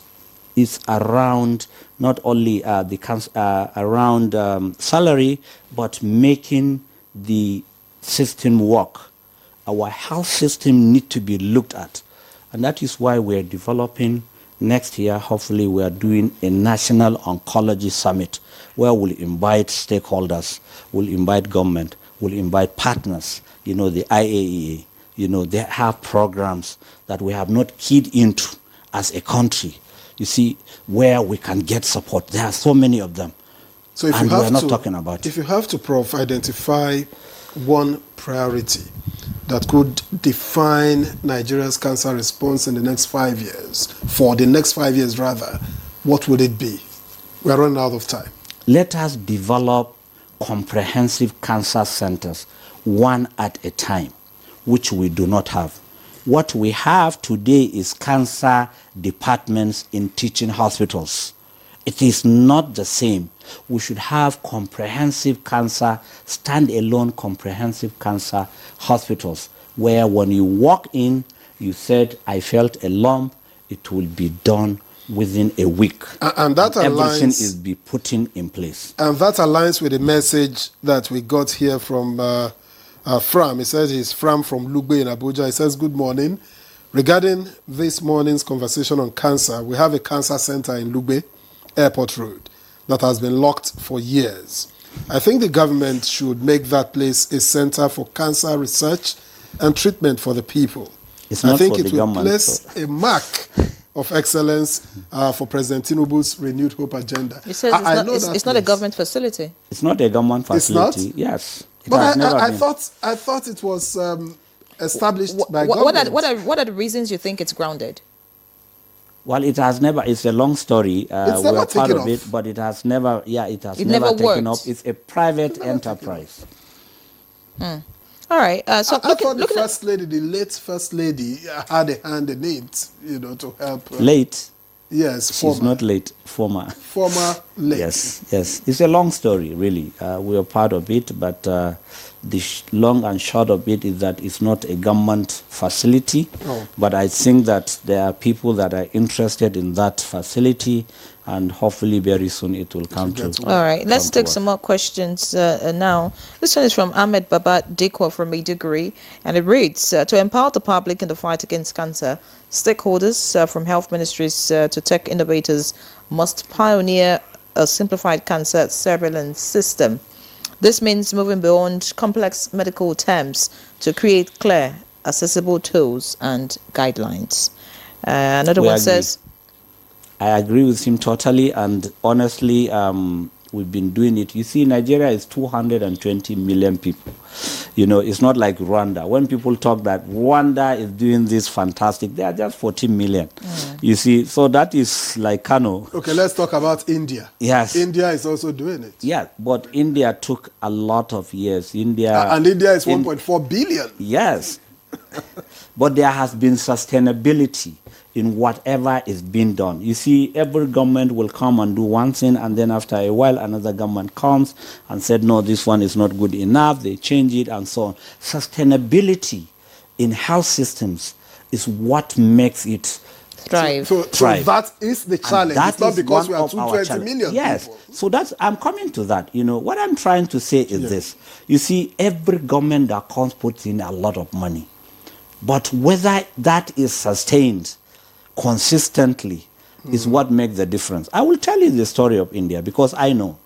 is around not only around salary, but making the system work. Our health system need to be looked at. And that is why we are developing next year, hopefully we are doing a national oncology summit where we'll invite stakeholders, we'll invite government, we'll invite partners, the IAEA. They have programs that we have not keyed into as a country, where we can get support. There are so many of them. So if and you have we're not to, talking about it. If you have to, Prof, identify one priority that could define Nigeria's cancer response in the next 5 years, for the next 5 years rather, what would it be? We're running out of time. Let us develop comprehensive cancer centers, one at a time, which we do not have. What we have today is cancer departments in teaching hospitals. It is not the same. We should have comprehensive cancer, stand-alone comprehensive cancer hospitals, where when you walk in, you said, I felt a lump, it will be done within a week. And that everything aligns, is be put in place. And that aligns with the message that we got here from Fram. He says he's Fram from Lugbe in Abuja. He says, good morning. Regarding this morning's conversation on cancer, we have a cancer center in Lugbe, Airport Road, that has been locked for years. I think the government should make that place a center for cancer research and treatment for the people. It's not I think for it the will government, place a mark of excellence for President Tinubu's renewed hope agenda. It says it's not a government facility. It's not a government facility. It's not? Yes. But I thought it was established by government. What are the reasons you think it's grounded? Well, it has never. It's a long story. We never are part taken of it, off. but it has never. Yeah, it has It never never taken worked. up. It's a private enterprise. All right. So I thought the first lady, the late first lady, had a hand in it, to help. Late. Yes, She's former. not late. Former. Former late. Yes. It's a long story, really. We are part of it, but the long and short of it is that it's not a government facility. Oh. But I think that there are people that are interested in that facility, and hopefully very soon it will come to. All right, let's take some more questions now. This one is from Ahmed Baba Dikwa from Maiduguri, and it reads, to empower the public in the fight against cancer, stakeholders from health ministries to tech innovators must pioneer a simplified cancer surveillance system. This means moving beyond complex medical terms to create clear, accessible tools and guidelines. Another We one agree. says, I agree with him totally, and honestly, we've been doing it. You see, Nigeria is 220 million people. It's not like Rwanda. When people talk that Rwanda is doing this fantastic, they are just 14 million. You see, so that is like Kano. Okay, let's talk about India. Yes. India is also doing it. Yeah, but India took a lot of years. And India is 1.4 billion. Yes. But there has been sustainability in whatever is being done. You see, every government will come and do one thing, and then after a while, another government comes and said, no, this one is not good enough. They change it and so on. Sustainability in health systems is what makes it thrive. So that is the challenge. That it's not is because we one are of our 220 challenge. million Yes. people. So I'm coming to that. What I'm trying to say is this. You see, every government that comes puts in a lot of money. But whether that is sustained consistently is what makes the difference. I will tell you the story of India because I know.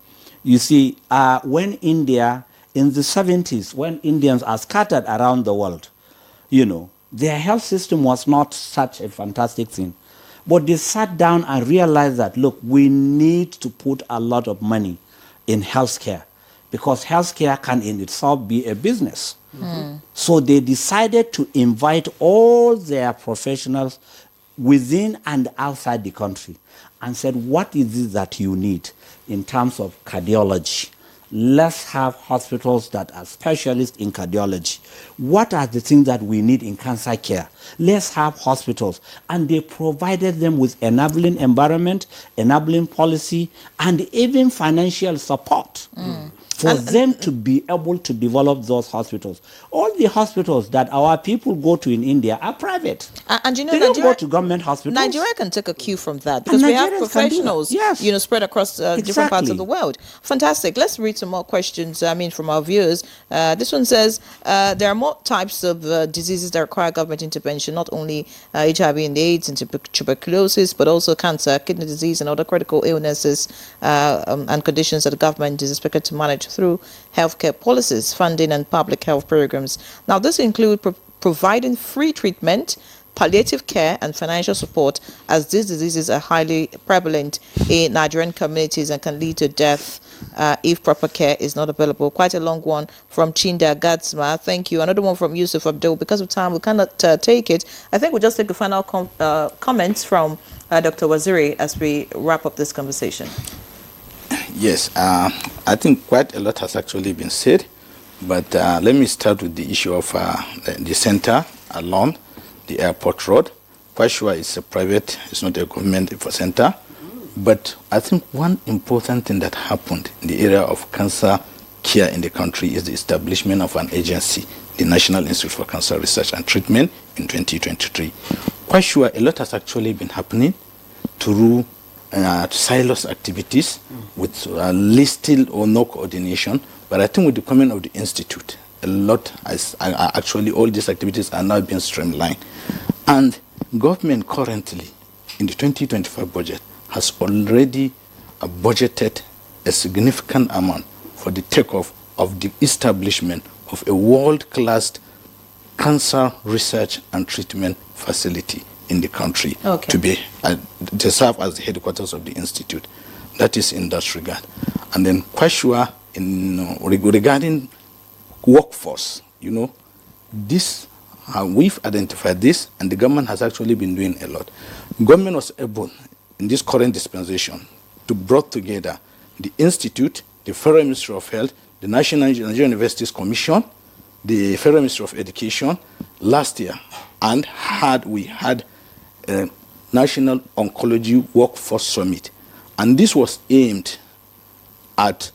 You see, when India, in the 70s, when Indians are scattered around the world, their health system was not such a fantastic thing. But they sat down and realized that, look, we need to put a lot of money in healthcare because healthcare can in itself be a business. So they decided to invite all their professionals within and outside the country and said, what is it that you need in terms of cardiology? Let's have hospitals that are specialists in cardiology. What are the things that we need in cancer care? Let's have hospitals. And they provided them with enabling environment, enabling policy, and even financial support. for them to be able to develop those hospitals. All the hospitals that our people go to in India are private. And you know, they don't Nigeria, go to government hospitals. Nigeria can take a cue from that because we have professionals, yes, spread across different parts of the world. Fantastic. Let's read some more questions, from our viewers. This one says, there are more types of diseases that require government intervention, not only HIV and AIDS and tuberculosis, but also cancer, kidney disease, and other critical illnesses and conditions that the government is expected to manage through healthcare policies, funding, and public health programs. Now, this includes providing free treatment, palliative care, and financial support, as these diseases are highly prevalent in Nigerian communities and can lead to death if proper care is not available. Quite a long one from Chinda Gadsma. Thank you. Another one from Yusuf Abdul. Because of time, we cannot take it. I think we'll just take the final comments from Dr. Waziri as we wrap up this conversation. Yes, I think quite a lot has actually been said, but let me start with the issue of the center alone, the airport road. Quite sure it's a private, it's not a government center, but I think one important thing that happened in the area of cancer care in the country is the establishment of an agency, the National Institute for Cancer Research and Treatment, in 2023. Quite sure a lot has actually been happening through silos activities with little or no coordination, but I think with the coming of the institute, a lot actually all these activities are now being streamlined, and government currently in the 2025 budget has already budgeted a significant amount for the takeoff of the establishment of a world-class cancer research and treatment facility in the country, to serve as the headquarters of the institute. That is in that regard. And then quite sure regarding workforce, this we've identified this, and the government has actually been doing a lot. Government was able in this current dispensation to brought together the institute, the Federal Ministry of Health, the National Nigerian Universities Commission, the Federal Ministry of Education last year, and we had a National Oncology Workforce Summit. And this was aimed at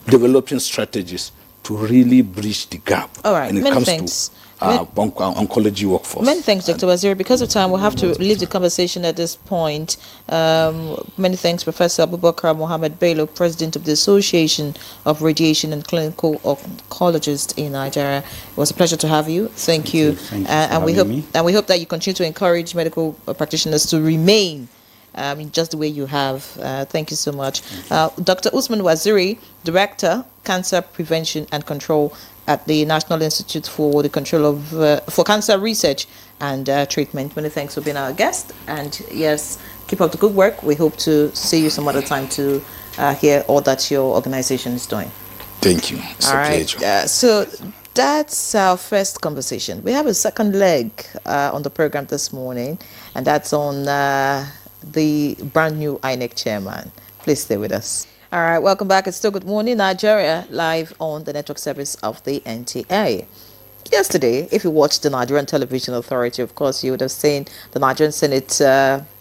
developing strategies to really bridge the gap when it comes to oncology workforce. Many thanks, Dr. Waziri. Because of time, we'll have to leave the conversation at this point. Many thanks, Professor Abubakar Mohammed Bello, President of the Association of Radiation and Clinical Oncologists in Nigeria. It was a pleasure to have you. Thank you. And we hope that you continue to encourage medical practitioners to remain just the way you have. Thank you so much. Dr. Usman Waziri, Director, Cancer Prevention and Control at the National Institute for the Control of for Cancer Research and Treatment. Many thanks for being our guest. And yes, keep up the good work. We hope to see you some other time to hear all that your organization is doing. Thank you. It's a pleasure. So that's our first conversation. We have a second leg on the program this morning, and that's on the brand new INEC chairman. Please stay with us. All right, welcome back. It's still Good Morning Nigeria, live on the network service of the NTA. Yesterday, if you watched the Nigerian Television Authority, of course, you would have seen the Nigerian Senate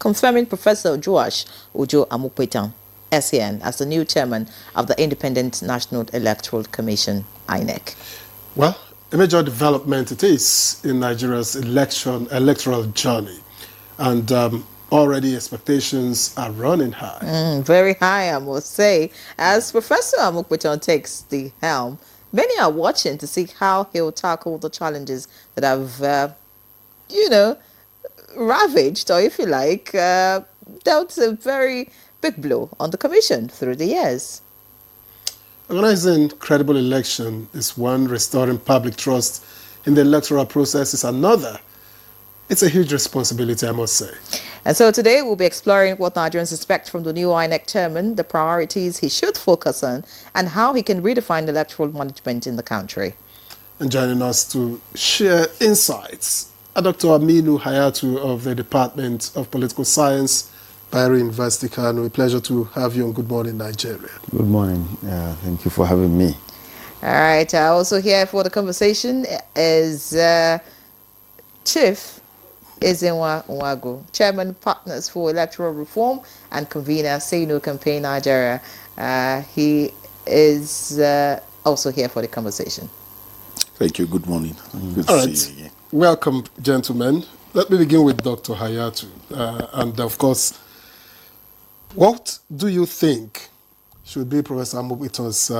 confirming Professor Joash Ojo Amukwetan, SAN, as the new chairman of the Independent National Electoral Commission, INEC. Well, a major development it is in Nigeria's electoral journey. And already expectations are running high. Very high, I must say. As Professor Amukwetan takes the helm, many are watching to see how he'll tackle the challenges that have, ravaged, or if you like, dealt a very big blow on the commission through the years. Organizing credible election is one, restoring public trust in the electoral process is another. It's a huge responsibility, I must say. And so today we'll be exploring what Nigerians expect from the new INEC chairman, the priorities he should focus on, and how he can redefine electoral management in the country. And joining us to share insights are Dr. Aminu Hayatu of the Department of Political Science, Bayero University, Kano. A pleasure to have you on Good Morning Nigeria. Good morning. Thank you for having me. All right. Also here for the conversation is Chief Ezenwa Nwagu, Chairman Partners for Electoral Reform and convener Say No Campaign Nigeria. He is also here for the conversation. Thank you. Good morning. Good All to right. see you again. Welcome, gentlemen. Let me begin with Dr. Hayatu. And of course, what do you think should be Professor Amukpiton's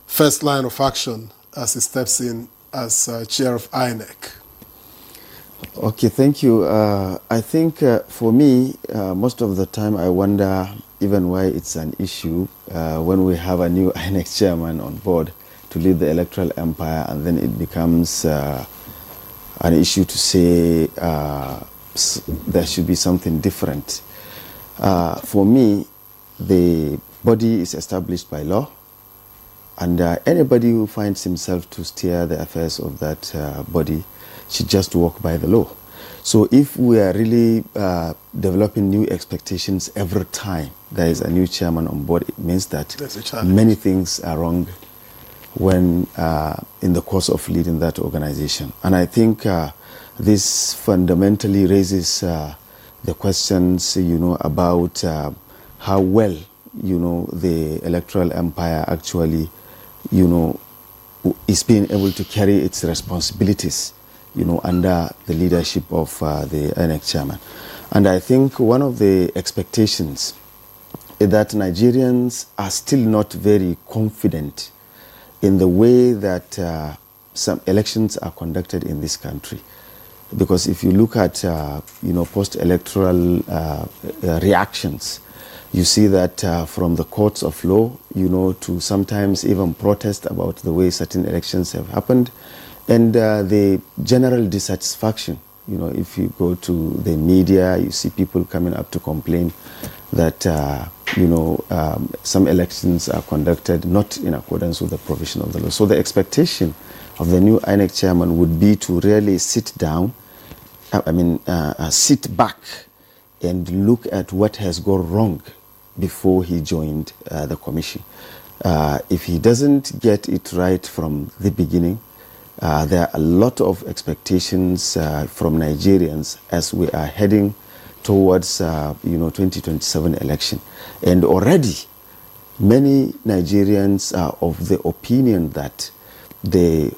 first line of action as he steps in as chair of INEC? Okay, thank you. I think for me, most of the time I wonder even why it's an issue when we have a new INEC chairman on board to lead the electoral empire, and then it becomes an issue to say there should be something different. For me, the body is established by law, and anybody who finds himself to steer the affairs of that body should just walk by the law. So if we are really developing new expectations every time there is a new chairman on board, it means that many things are wrong when in the course of leading that organization. And I think this fundamentally raises the questions, about how well, the electoral empire actually, is being able to carry its responsibilities, under the leadership of the INEC chairman. And I think one of the expectations is that Nigerians are still not very confident in the way that some elections are conducted in this country. Because if you look at, post-electoral reactions, you see that from the courts of law, to sometimes even protest about the way certain elections have happened, and the general dissatisfaction. If you go to the media, you see people coming up to complain that, some elections are conducted not in accordance with the provision of the law. So the expectation of the new INEC chairman would be to really sit down, sit back and look at what has gone wrong before he joined the commission. If he doesn't get it right from the beginning, there are a lot of expectations from Nigerians as we are heading towards 2027 election. And already many Nigerians are of the opinion that the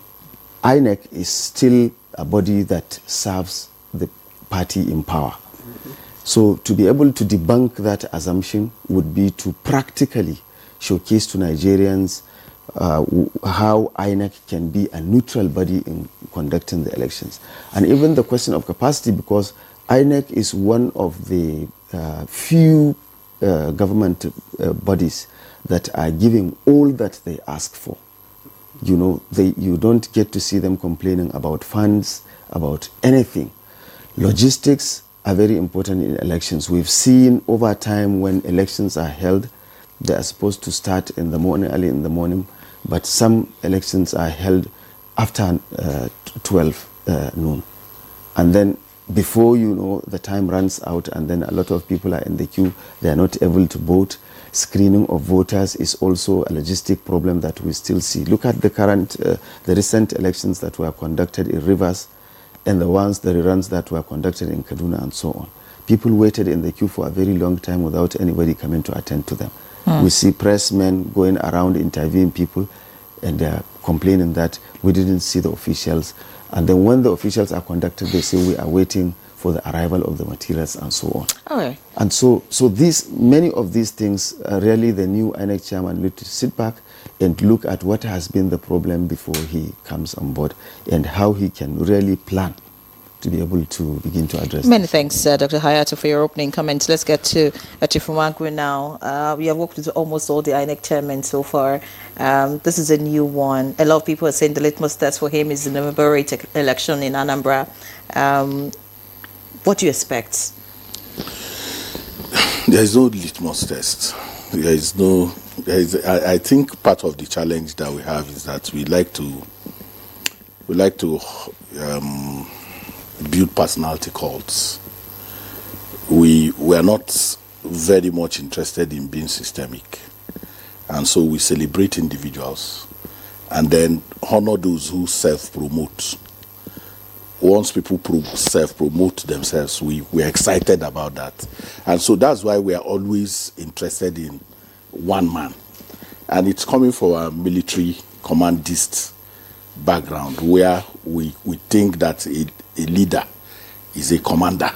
INEC is still a body that serves the party in power. Mm-hmm. So to be able to debunk that assumption would be to practically showcase to Nigerians how INEC can be a neutral body in conducting the elections. And even the question of capacity, because INEC is one of the few government bodies that are giving all that they ask for. You don't get to see them complaining about funds, about anything. Logistics are very important in elections. We've seen over time when elections are held, they are supposed to start in the morning, early in the morning, but some elections are held after 12 noon. And then before the time runs out, and then a lot of people are in the queue, they are not able to vote. Screening of voters is also a logistic problem that we still see. Look at the recent elections that were conducted in Rivers, and the reruns that were conducted in Kaduna and so on. People waited in the queue for a very long time without anybody coming to attend to them. We see pressmen going around interviewing people and complaining that we didn't see the officials. And then when the officials are conducted, they say we are waiting for the arrival of the materials and so on. Okay. And so many of these things, really the new INEC chairman need to sit back and look at what has been the problem before he comes on board and how he can really plan to be able to begin to address Many thanks, Dr. Hayatu, for your opening comments. Let's get to Chifumagwe now. We have worked with almost all the INEC chairmen so far. This is a new one. A lot of people are saying the litmus test for him is the November 8th election in Anambra. What do you expect? There is no litmus test. I think part of the challenge that we have is that we like to build personality cults. We are not very much interested in being systemic, and so we celebrate individuals and then honor those who self-promote. Once people self-promote themselves, we're excited about that. And so that's why we are always interested in one man. And it's coming from a military commandist background where we think that a leader is a commander.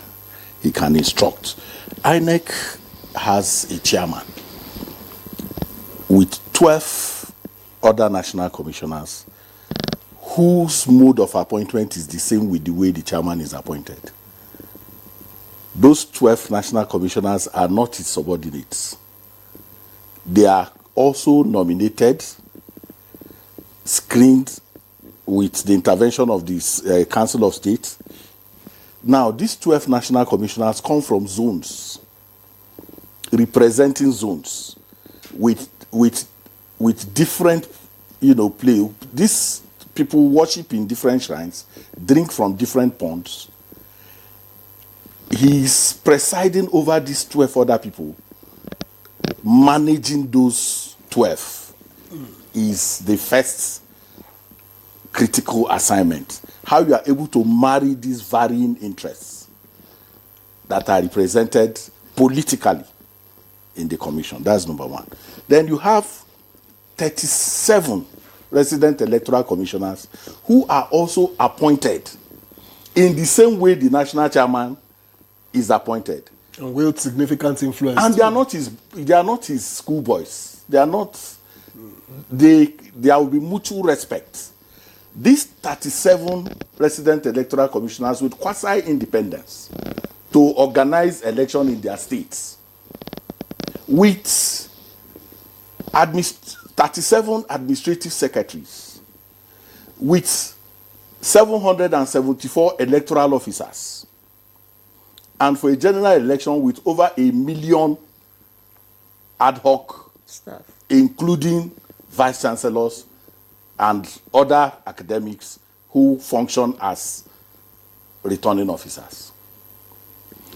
He can instruct. INEC has a chairman with 12 other national commissioners whose mode of appointment is the same with the way the chairman is appointed. Those 12 national commissioners are not his subordinates. They are also nominated, screened with the intervention of this Council of State. Now, these 12 national commissioners come from zones, representing zones with different, play. These people worship in different shrines, drink from different ponds. He's presiding over these 12 other people. Managing those 12 is the first critical assignment. How you are able to marry these varying interests that are represented politically in the commission. That's number one. Then you have 37 resident electoral commissioners who are also appointed in the same way the national chairman is appointed. And wield significant influence. And they are not his schoolboys. There will be mutual respect. These 37 resident electoral commissioners with quasi-independence to organize election in their states, with 37 administrative secretaries, with 774 electoral officers, and for a general election with over 1 million ad hoc Staff, including vice chancellors and other academics who function as returning officers.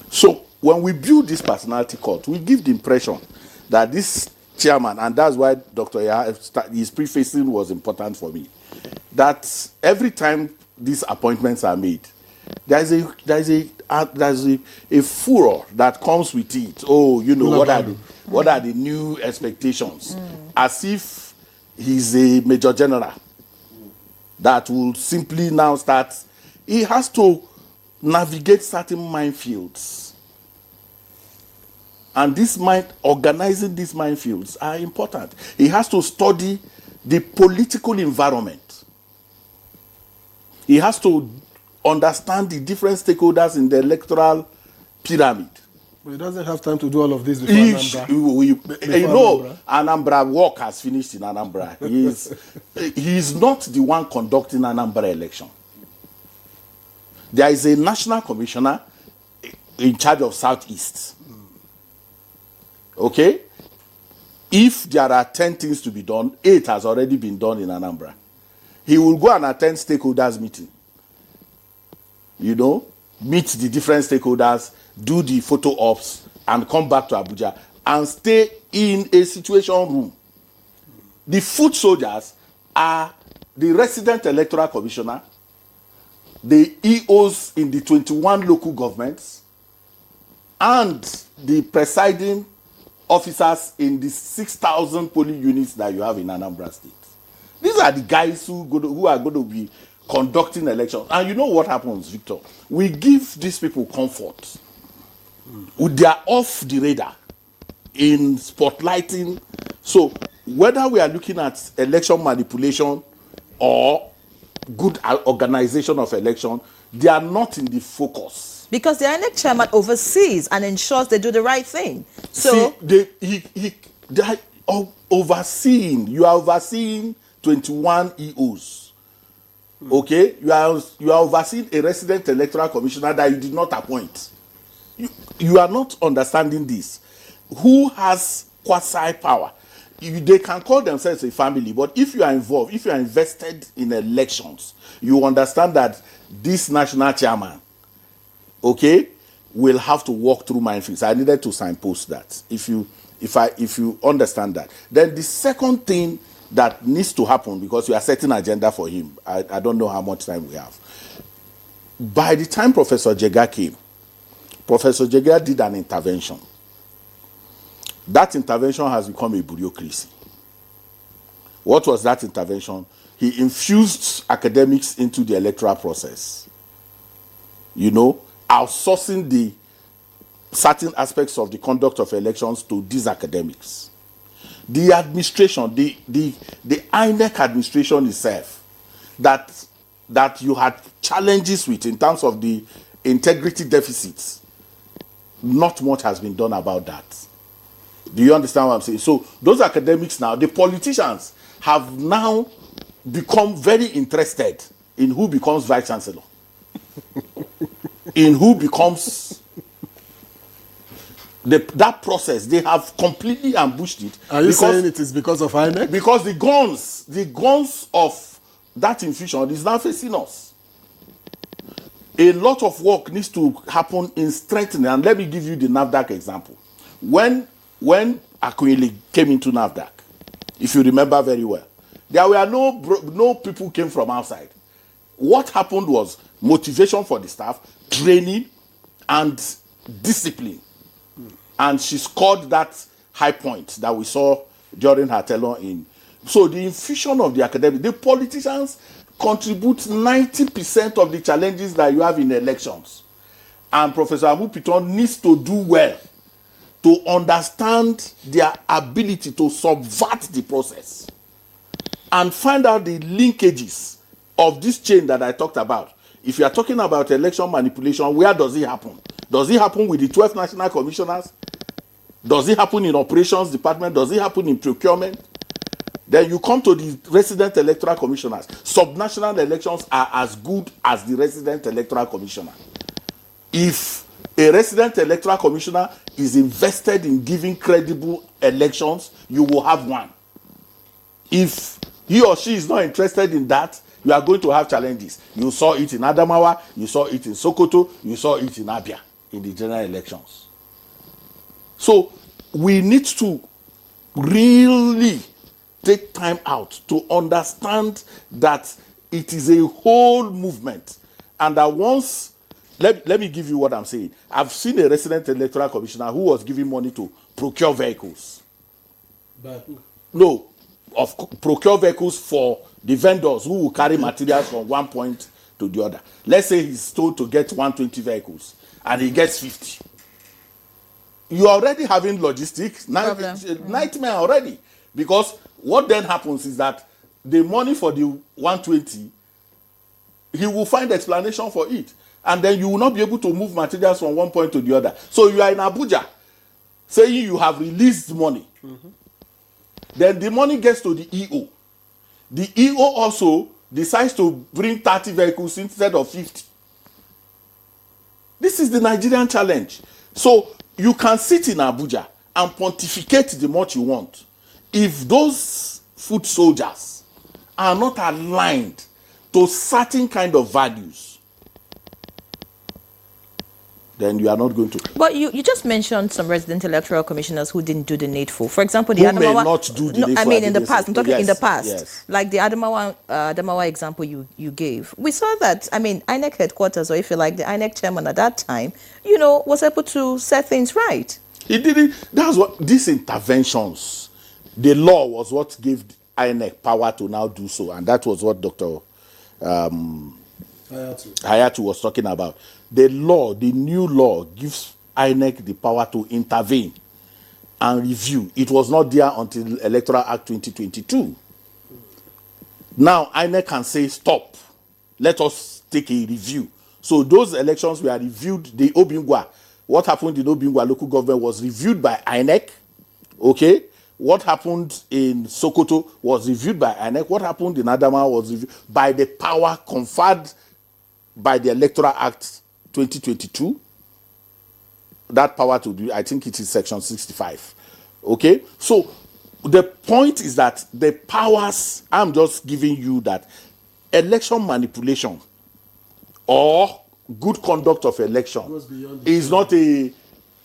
So when we build this personality cult, we give the impression that this chairman, and that's why Dr. his prefacing was important for me, that every time these appointments are made, there's a furor that comes with it. Oh, what are the new expectations? As if he's a major general that will simply now start. He has to navigate certain minefields. And organizing these minefields are important. He has to study the political environment. He has to understand the different stakeholders in the electoral pyramid. But he doesn't have time to do all of this before Anambra. Anambra work has finished in Anambra. He's not the one conducting Anambra election. There is a national commissioner in charge of Southeast. Okay? If there are 10 things to be done, 8 has already been done in Anambra. He will go and attend stakeholders meeting. Meet the different stakeholders, do the photo ops, and come back to Abuja and stay in a situation room. The foot soldiers are the resident electoral commissioner, the EOs in the 21 local governments, and the presiding officers in the 6,000 polling units that you have in Anambra State. These are the guys who are going to be conducting elections. And you know what happens, Victor? We give these people comfort. They are off the radar in spotlighting. So whether we are looking at election manipulation or good organization of election, they are not in the focus. because the INEC chairman oversees and ensures they do the right thing. So they are overseeing. You are overseeing 21 EOs. Okay, you are overseeing a resident electoral commissioner that you did not appoint. You are not understanding this. Who has quasi power? They can call themselves a family, but if you are involved, if you are invested in elections, you understand that this national chairman, okay, will have to walk through minefields. I needed to signpost that. If you understand that, then the second thing that needs to happen, because we are setting agenda for him, I don't know how much time we have. By the time Professor Jega came, Professor Jega did an intervention. That intervention has become a bureaucracy. What was that intervention? He infused academics into the electoral process. You know, outsourcing the certain aspects of the conduct of elections to these academics. The administration, the INEC administration itself, that you had challenges with in terms of the integrity deficits, not much has been done about that. Do you understand what I'm saying? So those academics now, the politicians have now become very interested in who becomes vice chancellor, in who becomes that process. They have completely ambushed it. Are you saying it is because of INEC? Because the guns of that infusion is now facing us. A lot of work needs to happen in strengthening. And let me give you the NAFDAC example. When Akwili came into NAFDAC, if you remember very well, there were no people came from outside. What happened was motivation for the staff, training, and discipline. And she scored that high point that we saw during her tenure in. So the infusion of the academic, the politicians contribute 90% of the challenges that you have in elections. And Professor Amupiton needs to do well to understand their ability to subvert the process and find out the linkages of this chain that I talked about. If you are talking about election manipulation, where does it happen? Does it happen with the 12 national commissioners? Does it happen in operations department? Does it happen in procurement? Then you come to the resident electoral commissioners. Subnational elections are as good as the resident electoral commissioner. If a resident electoral commissioner is invested in giving credible elections, you will have one. If he or she is not interested in that, you are going to have challenges. You saw it in Adamawa, you saw it in Sokoto, you saw it in Abia in the general elections. So we need to really take time out to understand that it is a whole movement, and that once, let me give you what I'm saying. I've seen a resident electoral commissioner who was giving money to procure vehicles. No, procure vehicles for the vendors who will carry materials from one point to the other. Let's say he's told to get 120 vehicles and he gets 50. You're already having logistics, nightmare already. Because what then happens is that the money for the 120, he will find explanation for it. And then you will not be able to move materials from one point to the other. So you are in Abuja saying you have released money. Then the money gets to the EO. The EO also decides to bring 30 vehicles instead of 50. This is the Nigerian challenge. So you can sit in Abuja and pontificate the much you want. If those foot soldiers are not aligned to certain kind of values, then you are not going to. But you just mentioned some resident electoral commissioners who didn't do the needful. For example, the who Adamawa. May not do the needful. I mean, in the past. I'm talking in the past. Yes. Like the Adamawa example you gave. We saw that, I mean, INEC headquarters, or if you like, the INEC chairman at that time, was able to set things right. He didn't. That's what these interventions, the law was what gave INEC power to now do so. And that was what Dr. Hayatu was talking about. The new law gives INEC the power to intervene and review. It was not there until Electoral Act 2022. Now INEC can say, stop, let us take a review. So those elections were reviewed. The Obingwa, what happened in Obingwa local government was reviewed by INEC. Okay? What happened in Sokoto was reviewed by INEC. What happened in Adamawa was reviewed by the power conferred by the Electoral Act 2022. That power to do, I think it is section 65. Okay? So the point is that the powers, I'm just giving you that election manipulation or good conduct of election is not a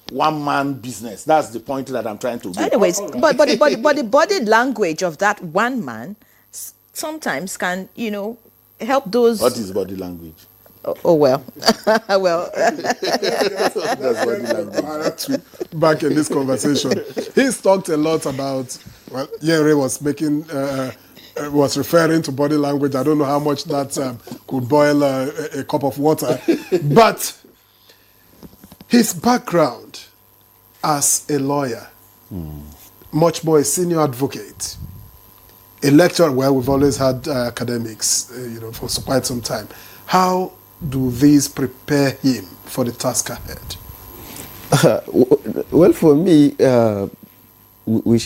one-man business. That's the point that I'm trying to make. Anyways, but the body language of that one man sometimes can, help those. What is body language? Oh well. Well. That's body language. Back in this conversation, he's talked a lot about. Well, Yere was making was referring to body language. I don't know how much that could boil a cup of water. But his background as a lawyer, much more a senior advocate, a lecturer, well, we've always had academics, for quite some time. How do these prepare him for the task ahead? Well, for me, we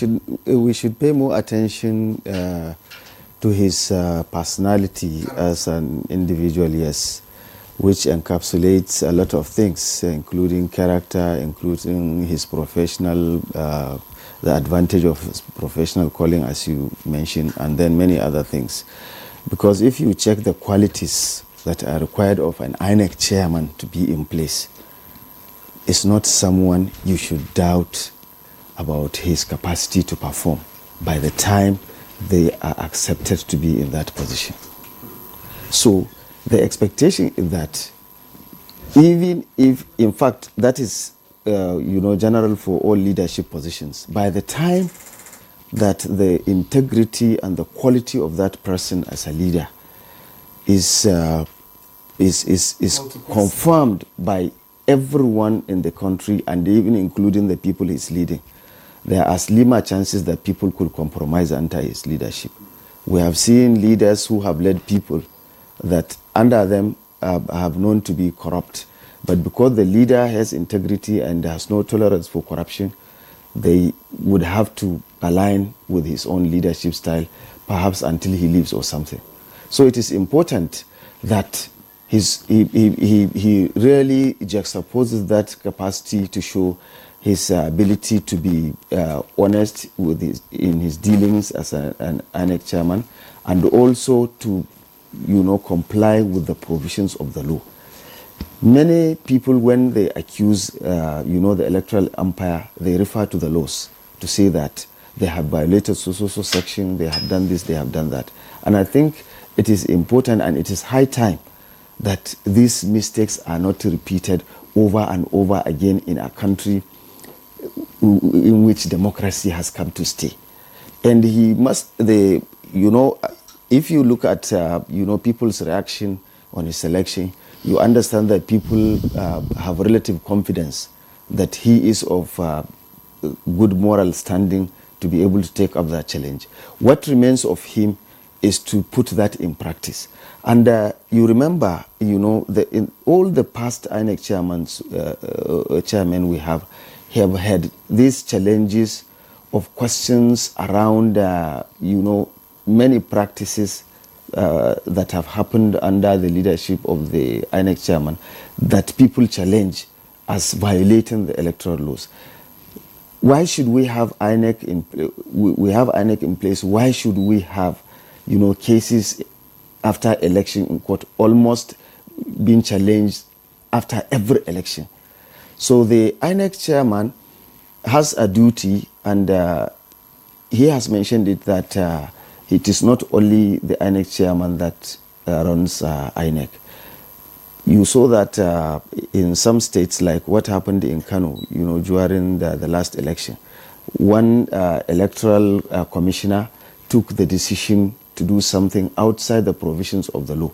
should pay more attention to his personality as an individual, yes, which encapsulates a lot of things, including character, including his professional, the advantage of his professional calling, as you mentioned, and then many other things. Because if you check the qualities that are required of an INEC chairman to be in place, it's not someone you should doubt about his capacity to perform by the time they are accepted to be in that position. So the expectation is that even if, in fact, that is general for all leadership positions, by the time that the integrity and the quality of that person as a leader is confirmed by everyone in the country, and even including the people he's leading, there are slimmer chances that people could compromise under his leadership. We have seen leaders who have led people that under them have known to be corrupt, but because the leader has integrity and has no tolerance for corruption, they would have to align with his own leadership style, perhaps until he leaves or something. So it is important that he really juxtaposes that capacity to show his ability to be honest in his dealings as an INEC chairman, and also to comply with the provisions of the law. Many people, when they accuse the electoral umpire, they refer to the laws to say that they have violated so section, they have done this, they have done that. And I think it is important and it is high time that these mistakes are not repeated over and over again in a country in which democracy has come to stay. And he must, if you look at, people's reaction on his election, you understand that people have relative confidence that he is of good moral standing to be able to take up that challenge. What remains of him is to put that in practice. And you remember, in all the past INEC chairmen we have had these challenges of questions around, many practices that have happened under the leadership of the INEC chairman that people challenge as violating the electoral laws. Why should we have INEC we have INEC in place? Why should we have, cases after election in court almost being challenged after every election? So the INEC chairman has a duty, and he has mentioned it, that it is not only the INEC chairman that runs INEC. You saw that in some states, like what happened in Kano, during the last election, one electoral commissioner took the decision to do something outside the provisions of the law,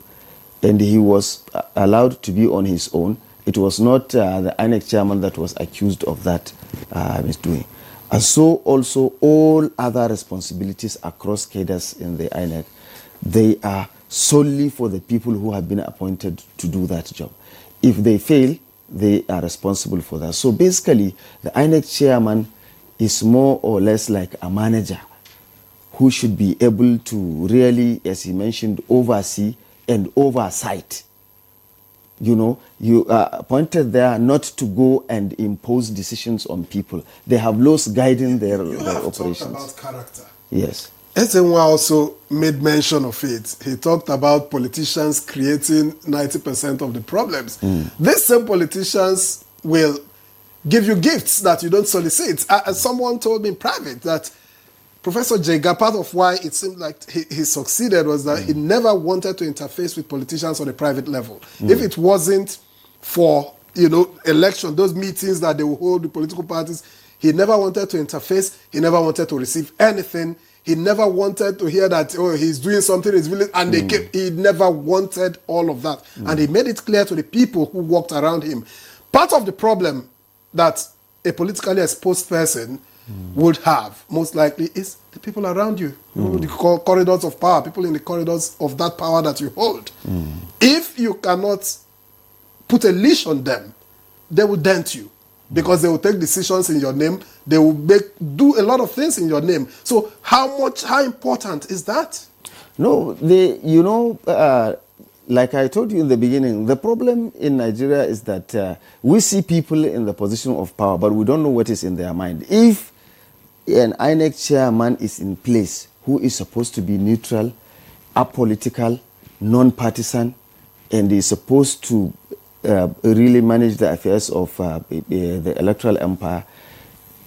and he was allowed to be on his own. It was not the INEC chairman that was accused of that misdoing. And so also all other responsibilities across cadres in the INEC, they are solely for the people who have been appointed to do that job. If they fail, they are responsible for that. So basically, the INEC chairman is more or less like a manager who should be able to really, as he mentioned, oversee and oversight. You are appointed there not to go and impose decisions on people. They have laws guiding their operations. Talked about character. Yes. Ezenwa also made mention of it. He talked about politicians creating 90% of the problems. These same politicians will give you gifts that you don't solicit. Someone told me in private that Professor Jega, part of why it seemed like he succeeded was that he never wanted to interface with politicians on a private level. If it wasn't for, election, those meetings that they will hold with political parties, he never wanted to interface. He never wanted to receive anything. He never wanted to hear that, oh, he's doing something in his village, and they came. He never wanted all of that. And he made it clear to the people who walked around him. Part of the problem that a politically exposed person would have, most likely, is the people around you. The corridors of power, people in the corridors of that power that you hold. If you cannot put a leash on them, they will dent you. Because they will take decisions in your name. They will do a lot of things in your name. So how important is that? No, like I told you in the beginning, the problem in Nigeria is that we see people in the position of power, but we don't know what is in their mind. If an INEC chairman is in place who is supposed to be neutral, apolitical, non-partisan, and is supposed to really manage the affairs of the electoral empire,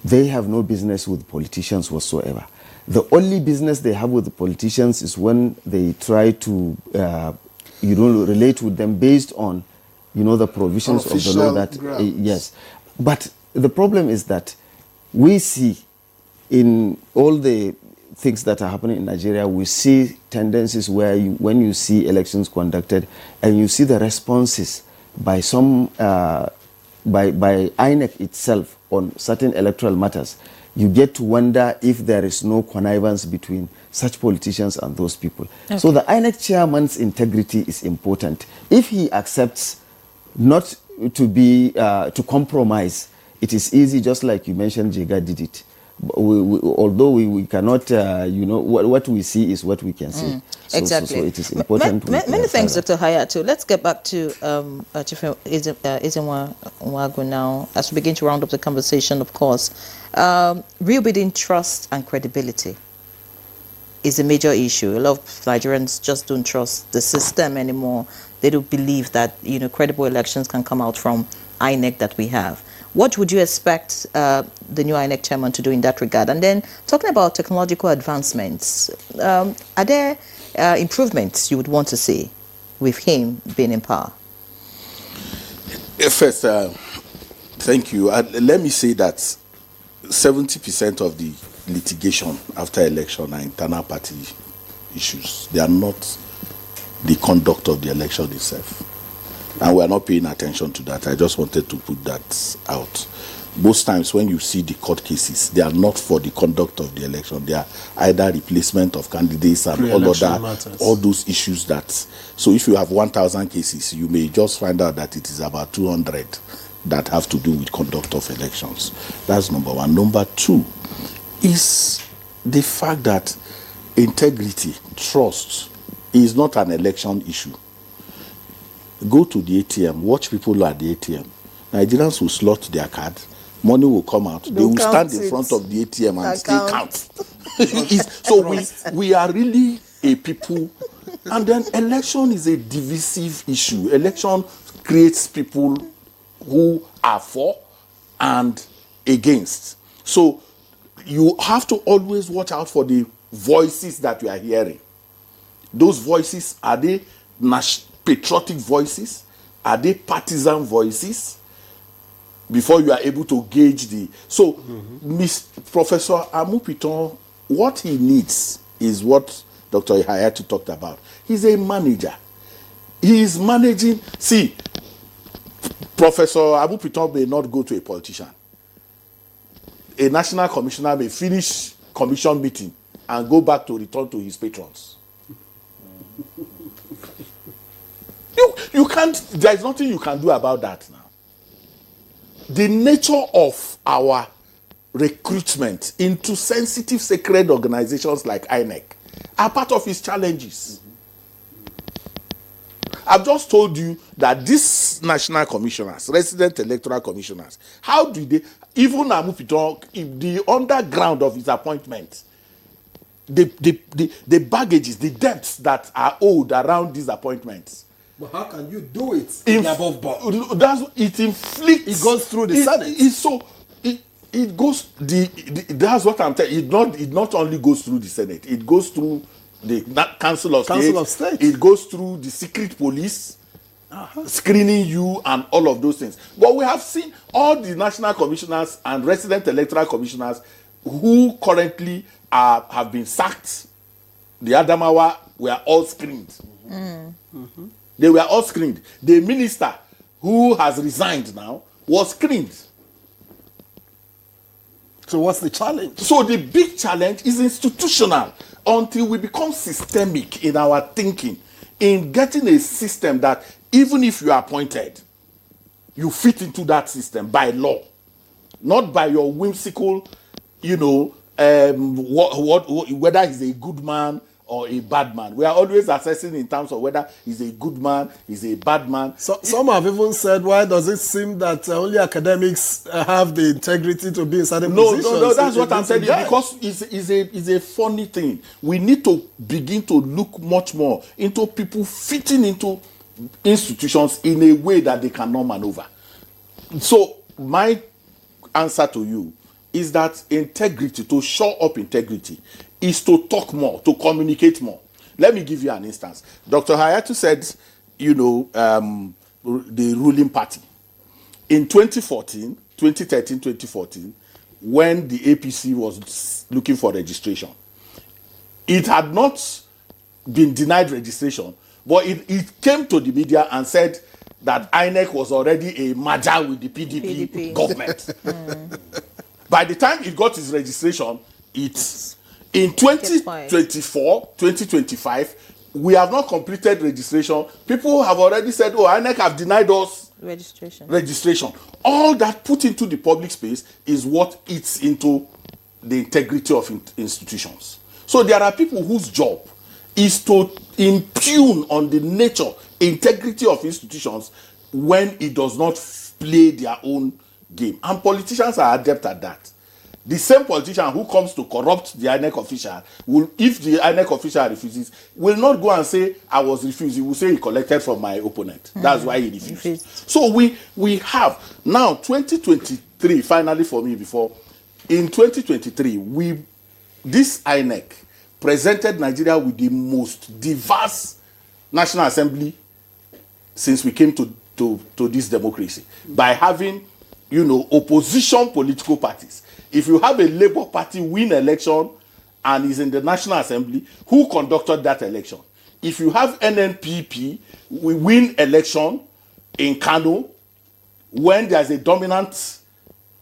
they have no business with politicians whatsoever. The only business they have with the politicians is when they try to, relate with them based on, the provisions of the law that, yes. But the problem is that we see in all the things that are happening in Nigeria, we see tendencies where when you see elections conducted and you see the responses by some, by INEC itself on certain electoral matters, you get to wonder if there is no connivance between such politicians and those people. Okay. So the INEC chairman's integrity is important. If he accepts not to be, to compromise, it is easy, just like you mentioned, Jega did it. Although we cannot, what we see is what we can see. Exactly. So it is important. Many thanks, Dr. Hayatu. Let's get back to Chief Izinwagu now, as we begin to round up the conversation, of course. Rebuilding trust and credibility is a major issue. A lot of Nigerians just don't trust the system anymore. They don't believe that, credible elections can come out from INEC that we have. What would you expect the new INEC chairman to do in that regard? And then talking about technological advancements, are there improvements you would want to see with him being in power? First, thank you. Let me say that 70% of the litigation after election are internal party issues. They are not the conduct of the election itself. And we are not paying attention to that. I just wanted to put that out. Most times when you see the court cases, they are not for the conduct of the election. They are either replacement of candidates and all those issues that. So if you have 1,000 cases, you may just find out that it is about 200 that have to do with conduct of elections. That's number one. Number two is the fact that integrity, trust, is not an election issue. Go to the ATM, watch people at the ATM. Nigerians will slot their card, money will come out, they will stand in front of the ATM and still count. So we are really a people, and then election is a divisive issue. Election creates people who are for and against. So you have to always watch out for the voices that you are hearing. Those voices, are they patriotic voices? Are they partisan voices? Before you are able to gauge the... So, Professor Amupiton, what he needs is what Dr. Hayatu talked about. He's a manager. He is managing... See, Professor Amupiton may not go to a politician. A national commissioner may finish commission meeting and go back to return to his patrons. You can't, there's nothing you can do about that now. The nature of our recruitment into sensitive, sacred organizations like INEC are part of its challenges. I've just told you that these national commissioners, resident electoral commissioners, how do they, even Amupiton, the underground of his appointment, the baggages, the debts that are owed around these appointments. But how can you do it in the above board? It inflicts. It goes through the Senate. It goes that's what I'm telling you. It not only goes through the Senate. It goes through the Council of State. It goes through the secret police, screening you and all of those things. But we have seen all the national commissioners and resident electoral commissioners who currently have been sacked. The Adamawa were all screened. They were all screened. The minister who has resigned now was screened. So what's the challenge? So the big challenge is institutional until we become systemic in our thinking, in getting a system that even if you are appointed, you fit into that system by law, not by your whimsical, whether he's a good man or a bad man. We are always assessing in terms of whether he's a good man, he's a bad man. So some have even said, why does it seem that only academics have the integrity to be in certain positions? No, that's what I'm saying. Because it's a funny thing. We need to begin to look much more into people fitting into institutions in a way that they cannot maneuver. So my answer to you is that integrity, to show up integrity, is to talk more, to communicate more. Let me give you an instance. Dr. Hayatu said, the ruling party. In 2013, 2014, when the APC was looking for registration, it had not been denied registration, but it came to the media and said that INEC was already a merger with the PDP. Government. By the time it got its registration, in 2024, 2025, we have not completed registration. People have already said, INEC have denied us registration. All that put into the public space is what eats into the integrity of institutions. So there are people whose job is to impugn on the nature, integrity of institutions when it does not play their own game. And politicians are adept at that. The same politician who comes to corrupt the INEC official will, if the INEC official refuses, will not go and say, I was refused. He will say he collected from my opponent. That's why he refused. So we have, now 2023, finally for me before, in 2023, this INEC presented Nigeria with the most diverse National Assembly since we came to this democracy, by having, opposition political parties. If you have a Labour Party win election and is in the National Assembly, who conducted that election? If you have NNPP, we win election in Kano, when there's a dominant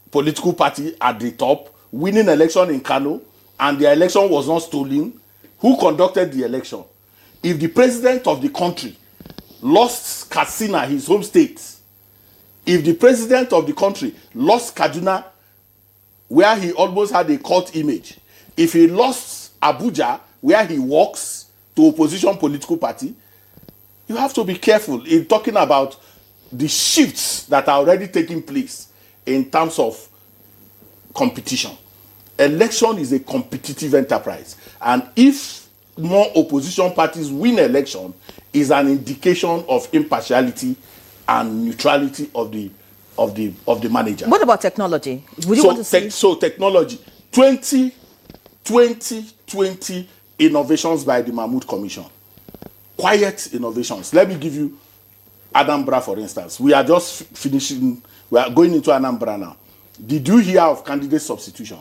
political party at the top, winning election in Kano, and the election was not stolen, who conducted the election? If the president of the country lost Katsina, his home state, if the president of the country lost Kaduna, where he almost had a cult image, if he lost Abuja, where he works, to opposition political party, you have to be careful in talking about the shifts that are already taking place in terms of competition. Election is a competitive enterprise, and if more opposition parties win election, is an indication of impartiality and neutrality of the manager. What about technology? Would you want to see? So technology, 2020 innovations by the Mahmoud Commission. Quiet innovations. Let me give you Anambra, for instance. We are just finishing, we are going into Anambra now. Did you hear of candidate substitution?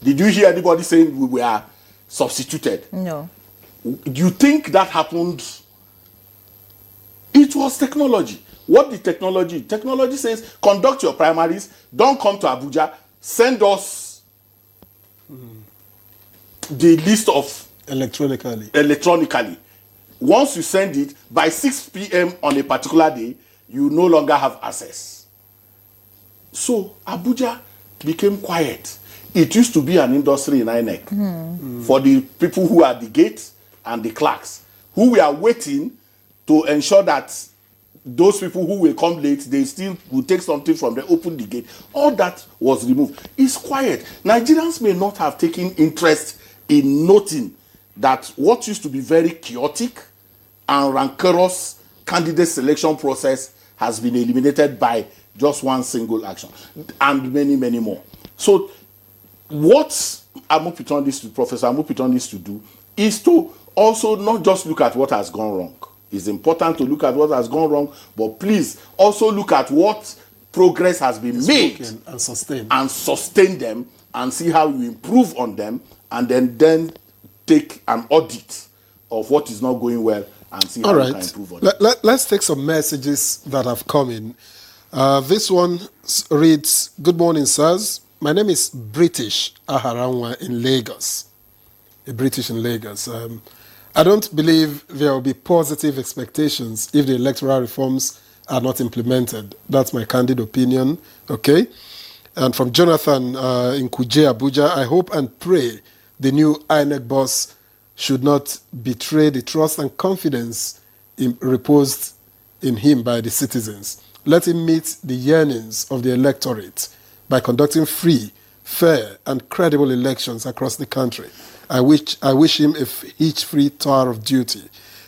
Did you hear anybody saying we were substituted? No. You think that happened? It was technology. What the technology? Technology says, conduct your primaries, don't come to Abuja, send us the list of electronically. Once you send it, by 6 p.m. on a particular day, you no longer have access. So Abuja became quiet. It used to be an industry in INEC for the people who are at the gate and the clerks, who were waiting to ensure that those people who will come late, they still will take something from them, open the gate. All that was removed. It's quiet. Nigerians may not have taken interest in noting that what used to be very chaotic and rancorous candidate selection process has been eliminated by just one single action, and many, many more. So what Professor Amupiton needs to do is to also not just look at what has gone wrong. It's important to look at what has gone wrong, but please also look at what progress has been made and sustain them, and see how you improve on them and then take an audit of what is not going well and see how All we right. can improve on it. Let's take some messages that have come in. This one reads, "Good morning, sirs. My name is British Aharanwa in Lagos." A British in Lagos. I don't believe there will be positive expectations if the electoral reforms are not implemented. That's my candid opinion. Okay. And from Jonathan in Kuje, Abuja, "I hope and pray the new INEC boss should not betray the trust and confidence reposed in him by the citizens. Let him meet the yearnings of the electorate by conducting free, fair, and credible elections across the country. I wish him a hitch-free tour of duty."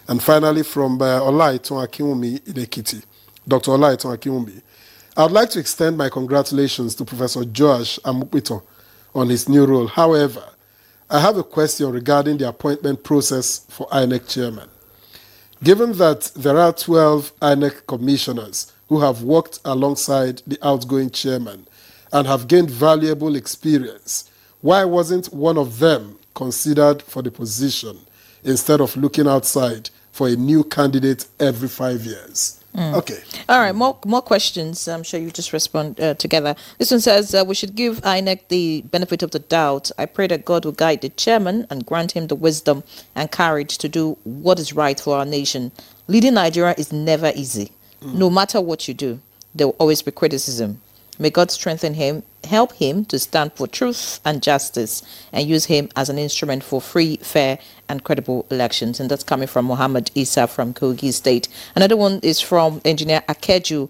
And finally, from Olaiton Akinwumi in Ekiti, Dr. Olaiton Akinwumi, "I would like to extend my congratulations to Professor Joash Amukpito on his new role. However, I have a question regarding the appointment process for INEC chairman. Given that there are 12 INEC commissioners who have worked alongside the outgoing chairman and have gained valuable experience, why wasn't one of them considered for the position instead of looking outside for a new candidate every 5 years?" Okay. All right, more questions. I'm sure you just respond together. This one says, "We should give INEC the benefit of the doubt. I pray that God will guide the chairman and grant him the wisdom and courage to do what is right for our nation. Leading Nigeria is never easy. No matter what you do, there will always be criticism. May God strengthen him, help him to stand for truth and justice, and use him as an instrument for free, fair, and credible elections." And that's coming from Muhammad Isa from Kogi State. Another one is from Engineer Akeju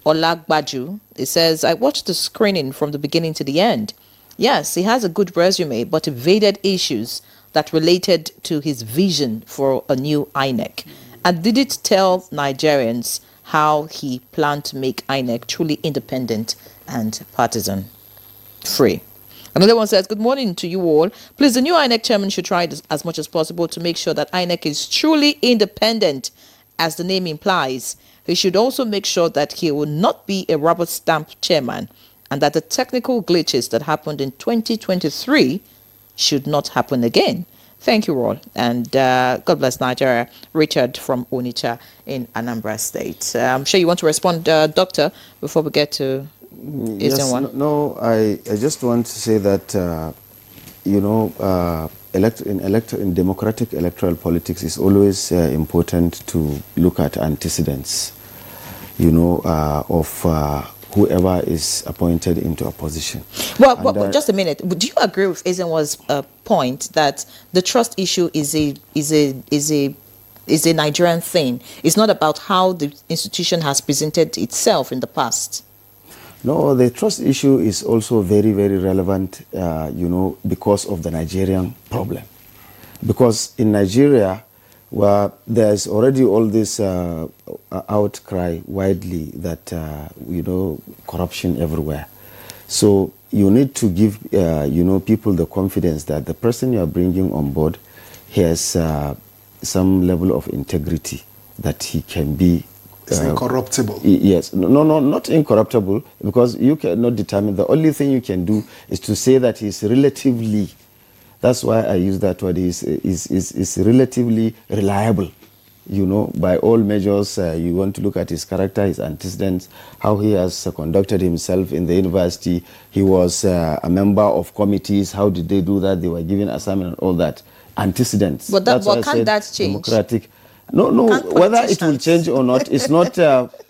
Olagbaju. It says, "I watched the screening from the beginning to the end. Yes, he has a good resume, but evaded issues that related to his vision for a new INEC. And did it tell Nigerians how he planned to make INEC truly independent and partisan free." Another one says, "Good morning to you all. Please, the new INEC chairman should try as much as possible to make sure that INEC is truly independent, as the name implies. He should also make sure that he will not be a rubber stamp chairman, and that the technical glitches that happened in 2023 should not happen again. Thank you all, and God bless Nigeria." Richard from Onitsha in Anambra State. I'm sure you want to respond, Doctor, before we get to Yes, I just want to say that, in democratic electoral politics, it's always important to look at antecedents, of whoever is appointed into a position. Well, just a minute. Do you agree with Ezenwa's point that the trust issue is a Nigerian thing? It's not about how the institution has presented itself in the past. No, the trust issue is also very, very relevant, because of the Nigerian problem. Because in Nigeria, where there's already all this outcry widely that, corruption everywhere. So you need to give, people the confidence that the person you are bringing on board has some level of integrity, that he can be It's incorruptible. Yes. No, not incorruptible, because you cannot determine. The only thing you can do is to say that he's relatively, that's why I use that word, is relatively reliable. By all measures, you want to look at his character, his antecedents, how he has conducted himself in the university. He was a member of committees. How did they do that? They were given assignment and all that. Antecedents. But can't that change? Democratic. No, whether it will change or not, it's not,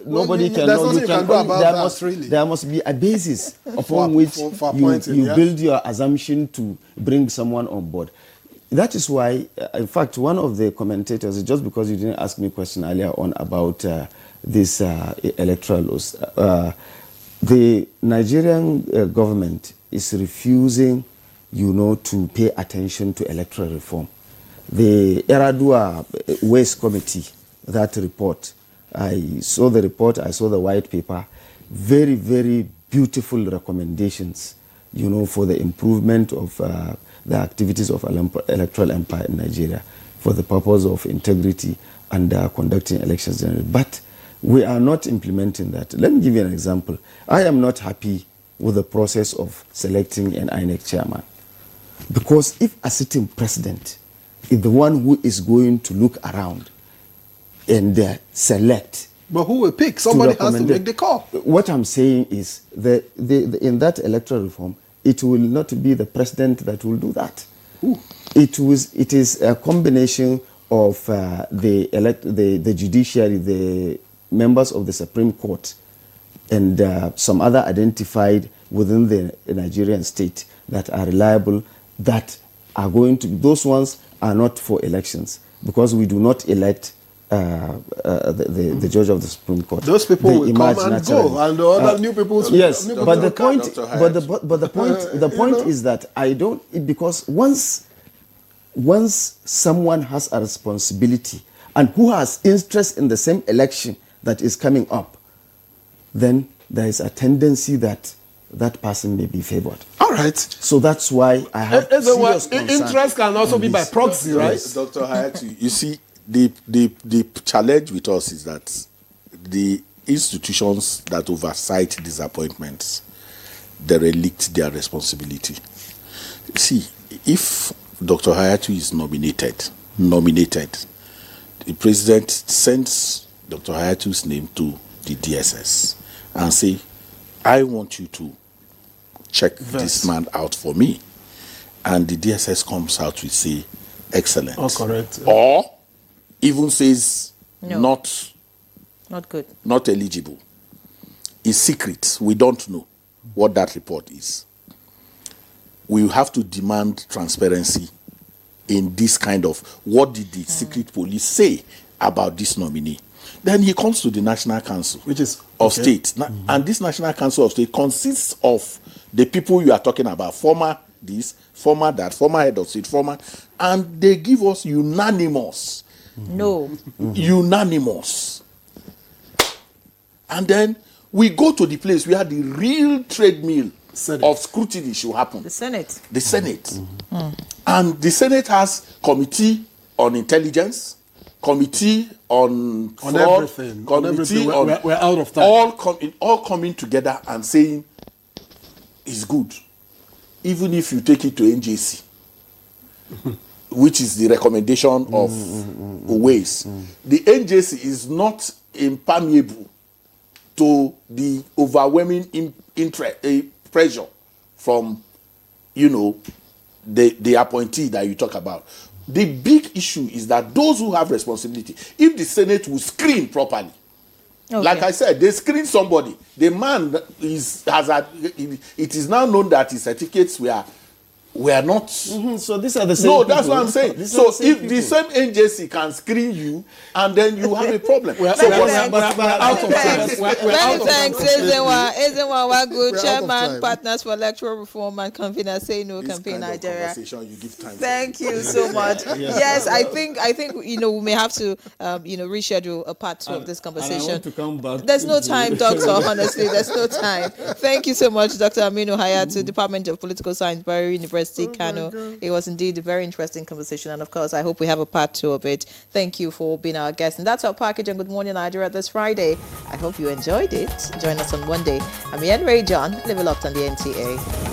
nobody can know. There must be a basis upon which you build your assumption to bring someone on board. That is why, in fact, one of the commentators, just because you didn't ask me a question earlier on about this electoral laws, the Nigerian government is refusing, to pay attention to electoral reform. The Eradua Waste Committee, that report, I saw the report, I saw the white paper, very, very beautiful recommendations, for the improvement of the activities of electoral empire in Nigeria for the purpose of integrity and conducting elections generally. But we are not implementing that. Let me give you an example. I am not happy with the process of selecting an INEC chairman. Because if a sitting president is the one who is going to look around and select. But who will pick? Somebody has to make the call. What I'm saying is that in that electoral reform, it will not be the president that will do that. Ooh. It is a combination of the judiciary, the members of the Supreme Court, and some other identified within the Nigerian state that are reliable, that are going to, those ones are not for elections, because we do not elect the judge of the Supreme Court. Those people will come and naturally go, and the other new people. Yes, new but people the point, come. the point is that I don't, because once someone has a responsibility and who has interest in the same election that is coming up, then there is a tendency that that person may be favored. All right. So that's why I have serious concern. Interest can also be by proxy, right? Yes, Dr. Hayatu, you see, the challenge with us is that the institutions that oversight these appointments, they relict their responsibility. See, if Dr. Hayatu is nominated, the president sends Dr. Hayatu's name to the DSS and say, I want you to check this man out for me. And the DSS comes out with, say, excellent. Oh, correct. Or even says No. Not good. not eligible. It's secret. We don't know what that report is. We have to demand transparency in this kind of, what did the secret police say about this nominee? Then he comes to the National Council, Which is of State. And this National Council of State consists of the people you are talking about, former this, former that, former head of state, former, and they give us unanimous. No. Unanimous. And then we go to the place where the real treadmill Senate. of scrutiny should happen. The Senate. The Senate. And the Senate has committee on intelligence, committee on fraud, everything. On committee everything. on We're out of time. all coming together and saying it's good, even if you take it to NJC, which is the recommendation of ways. The NJC is not impermeable to the overwhelming pressure from, the appointee that you talk about. The big issue is that those who have responsibility, if the Senate will screen properly, like I said, they screen somebody. The man it is now known that his certificates were not. So these are the same. No, that's people. what I'm saying. These So are the same if the people. same NJC can screen you, and then you have a problem. We're out of time. Many thanks, Ezenwa Wagu, We're out of Chairman, time. Partners for Electoral Reform and convener Say No This Campaign kind of Nigeria. conversation, you give time. Thank you so much. Yes, I think we may have to reschedule a part 2 of this conversation. And I want to come back. There's no time, Doctor. Honestly, there's no time. Thank you so much, Dr. Aminu Hayatu, Department of Political Science, Bayero University, Kano. It was indeed a very interesting conversation, and of course, I hope we have a part 2 of it. Thank you for being our guest, and that's our package on Good Morning Nigeria this Friday. I hope you enjoyed it. Join us on Monday. I'm Ian Ray John, Level Up on the NTA.